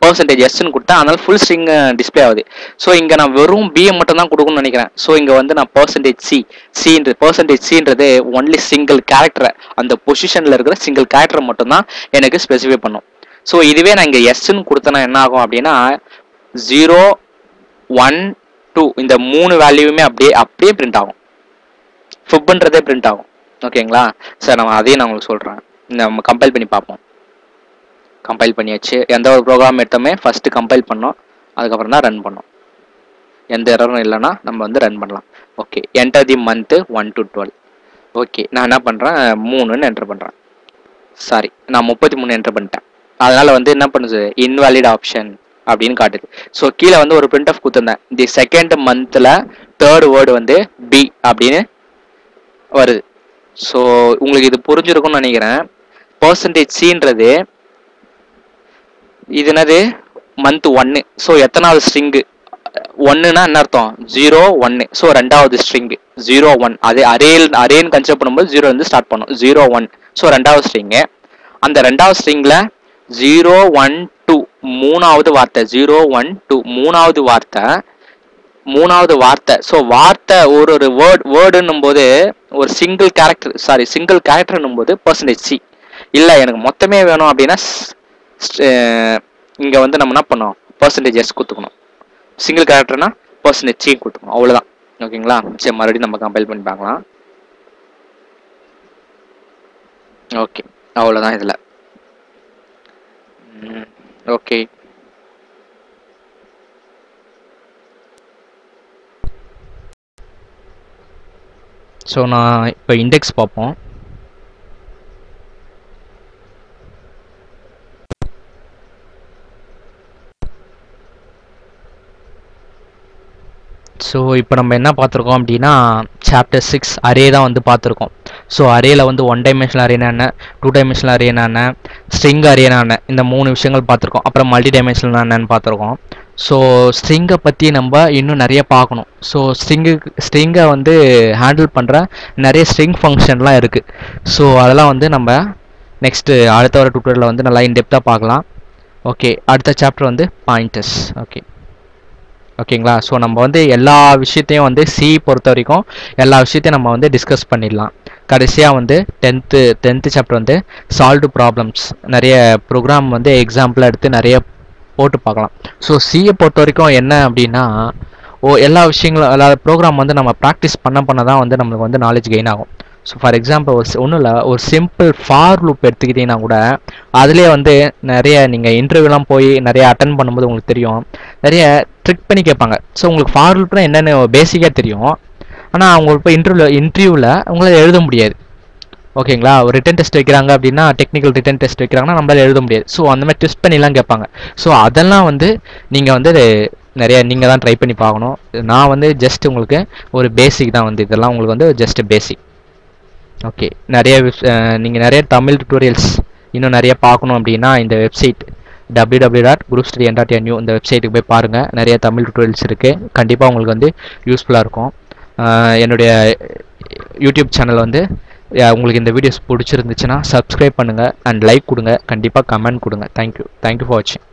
%s கொடுத்தேன், அதனால ஃபுல் ஸ்ட்ரிங் டிஸ்பிளே ஆகுது. ஸோ இங்கே நான் வெறும் பிஏ மட்டும் தான் கொடுக்கணும்னு நினைக்கிறேன். ஸோ இங்கே வந்து நான் %c ஒன்லி சிங்கிள் கேரக்டரை, அந்த பொசிஷனில் இருக்கிற சிங்கிள் கேரக்டரை மட்டும்தான் எனக்கு ஸ்பெசிஃபை பண்ணும். ஸோ இதுவே நான் இங்கே எஸ்ன்னு கொடுத்தேன்னா என்ன ஆகும் அப்படின்னா 0 1 2 இந்த 3 வேல்யூவுமே அப்படியே பிரிண்ட் ஆகும், ஃபிப்ன்றதே பிரிண்ட் ஆகும். ஓகேங்களா சார், நம்ம அதையும் நான் உங்களுக்கு சொல்கிறேன். நம்ம கம்பைல் பண்ணி பார்ப்போம். கம்பைல் பண்ணியாச்சு. எந்த ஒரு ப்ரோக்ராம் எடுத்தோமே ஃபஸ்ட்டு கம்பைல் பண்ணோம், அதுக்கப்புறம் தான் ரன் பண்ணோம். எந்த எரரும் இல்லைன்னா நம்ம வந்து ரன் பண்ணலாம். Okay, enter the month 1 to 12. Okay, நான் என்ன பண்ணுறேன், 3ன்னு என்டர் பண்ணுறேன். சாரி, நான் 33 என்டர் பண்ணிட்டேன். அதனால் வந்து என்ன பண்ணுது, இன்வாலிட் ஆப்ஷன் அப்படின்னு காட்டுது. ஸோ கீழே வந்து ஒரு பிரிண்ட் ஆஃப் கொடுத்துருந்தேன். தி செகண்ட் மந்தில் தேர்ட் வேர்டு வந்து பி அப்படின்னு வருது. ஸோ உங்களுக்கு இது புரிஞ்சிருக்கும்னு நினைக்கிறேன். %c இது என்னது, மந்த் 1. ஸோ எத்தனாவது ஸ்ட்ரிங்கு 1ன்னா என்ன அர்த்தம், 0 1. ஸோ ரெண்டாவது ஸ்ட்ரிங்கு 0 1. அது அரேன்னு கன்சிடர் பண்ணும்போது 0 வந்து ஸ்டார்ட் பண்ணும், 0 1. ஸோ ரெண்டாவது ஸ்ட்ரிங்கு. அந்த ரெண்டாவது ஸ்ட்ரிங்கில் 0 1 2 மூணாவது வார்த்தை, 0 1 2 மூணாவது வார்த்தை. ஸோ வார்த்தை ஒரு வேர்டுன்னும் போது ஒரு சிங்கிள் கேரக்டர்னும் போது %c. இல்லை எனக்கு மொத்தமே வேணும் அப்படின்னா இங்கே வந்து நம்ம என்ன பண்ணோம், %s கொடுத்துக்கணும். சிங்கிள் கேரக்டர்னா %c கொடுத்துக்கணும், அவ்வளோதான். ஓகேங்களா, சரி மறுபடியும் நம்ம கம்பைல் பண்ணி பார்க்கலாம். ஓகே, அவ்வளோதான் இதில். ஓகே, ஸோ நான் இப்போ இண்டெக்ஸ் பார்ப்போம். ஸோ இப்போ நம்ம என்ன பார்த்துருக்கோம் அப்படின்னா சாப்டர் 6 அரே தான் வந்து பார்த்துருக்கோம். ஸோ அரேயில் வந்து 1 டைமென்ஷனல் அரேனா என்ன, 2 டைமென்ஷனல் அரேனா என்ன, ஸ்ட்ரிங் அரேனா என்ன, இந்த 3 விஷயங்கள் பார்த்துருக்கோம். அப்புறம் மல்டி டைமென்ஷனல் என்னன்னு பார்த்துருக்கோம். ஸோ ஸ்ட்ரிங்கை பற்றி நம்ம இன்னும் நிறைய பார்க்கணும். ஸோ ஸ்ட்ரிங்கை வந்து ஹேண்டில் பண்ணுற நிறைய ஸ்ட்ரிங் ஃபங்க்ஷன்லாம் இருக்குது. ஸோ அதெல்லாம் வந்து நம்ம நெக்ஸ்ட்டு அடுத்த வர டுட்டோரியலில் வந்து நல்லா இன்டெப்த்தாக பார்க்கலாம். ஓகே, அடுத்த சாப்டர் வந்து பாயிண்டர்ஸ். ஓகேங்களா, ஸோ நம்ம வந்து எல்லா விஷயத்தையும் வந்து சி பொறுத்த வரைக்கும் எல்லா விஷயத்தையும் நம்ம வந்து டிஸ்கஸ் பண்ணிடலாம். கடைசியாக வந்து டென்த்து சாப்டர் வந்து சால்வ்டு ப்ராப்ளம்ஸ், நிறைய ப்ரோக்ராம் வந்து எக்ஸாம்பிளாக எடுத்து நிறைய போட்டு பார்க்கலாம். ஸோ சியை பொறுத்த வரைக்கும் என்ன அப்படின்னா எல்லா விஷயங்களும் எல்லா ப்ரோக்ராம் வந்து நம்ம ப்ராக்டிஸ் பண்ண தான் வந்து நம்மளுக்கு வந்து நாலேஜ் கெயின் ஆகும். ஸோ ஃபார் எக்ஸாம்பிள் ஒன்றும் இல்லை, ஒரு சிம்பிள் ஃபார் லூப் எடுத்துக்கிட்டிங்கன்னா கூட அதிலே வந்து நிறைய நீங்கள் இன்டர்வியூலாம் போய் நிறைய அட்டன் பண்ணும்போது உங்களுக்கு தெரியும், நிறைய ட்ரிக் பண்ணி கேட்பாங்க. ஸோ உங்களுக்கு ஃபார் லூப்னா என்னென்னு பேசிக்காக தெரியும், ஆனால் அவங்களுக்கு போய் இன்டர்வியூவில் உங்களால் எழுத முடியாது. ஓகேங்களா, ஒரு ரிட்டன் டெஸ்ட் வைக்கிறாங்க அப்படின்னா, டெக்னிக்கல் ரிட்டன் டெஸ்ட் வைக்கிறாங்கன்னா நம்மளால் எழுத முடியாது. ஸோ அந்த மாதிரி டெஸ்ட் பண்ணிலாம் கேட்பாங்க. ஸோ அதெல்லாம் வந்து நீங்கள் வந்து நிறைய நீங்கள் தான் ட்ரை பண்ணி பார்க்கணும். நான் வந்து ஜஸ்ட் உங்களுக்கு ஒரு பேசிக் தான் வந்து இதெல்லாம் உங்களுக்கு வந்து ஜஸ்ட் பேசிக். ஓகே, நீங்கள் நிறைய தமிழ் டுட்டோரியல்ஸ் இன்னும் நிறைய பார்க்கணும் அப்படின்னா இந்த வெப்சைட் www.groupstudy.nu இந்த வெப்சைட்டுக்கு போய் பாருங்கள். நிறைய தமிழ் டுட்டோரியல்ஸ் இருக்குது, கண்டிப்பாக உங்களுக்கு வந்து யூஸ்ஃபுல்லாக இருக்கும். என்னுடைய யூடியூப் சேனல் வந்து உங்களுக்கு இந்த வீடியோஸ் பிடிச்சிருந்துச்சுன்னா சப்ஸ்கிரைப் பண்ணுங்கள் அண்ட் லைக் கொடுங்க, கண்டிப்பாக கமெண்ட் கொடுங்க. தேங்க்யூ ஃபார் வாட்சிங்.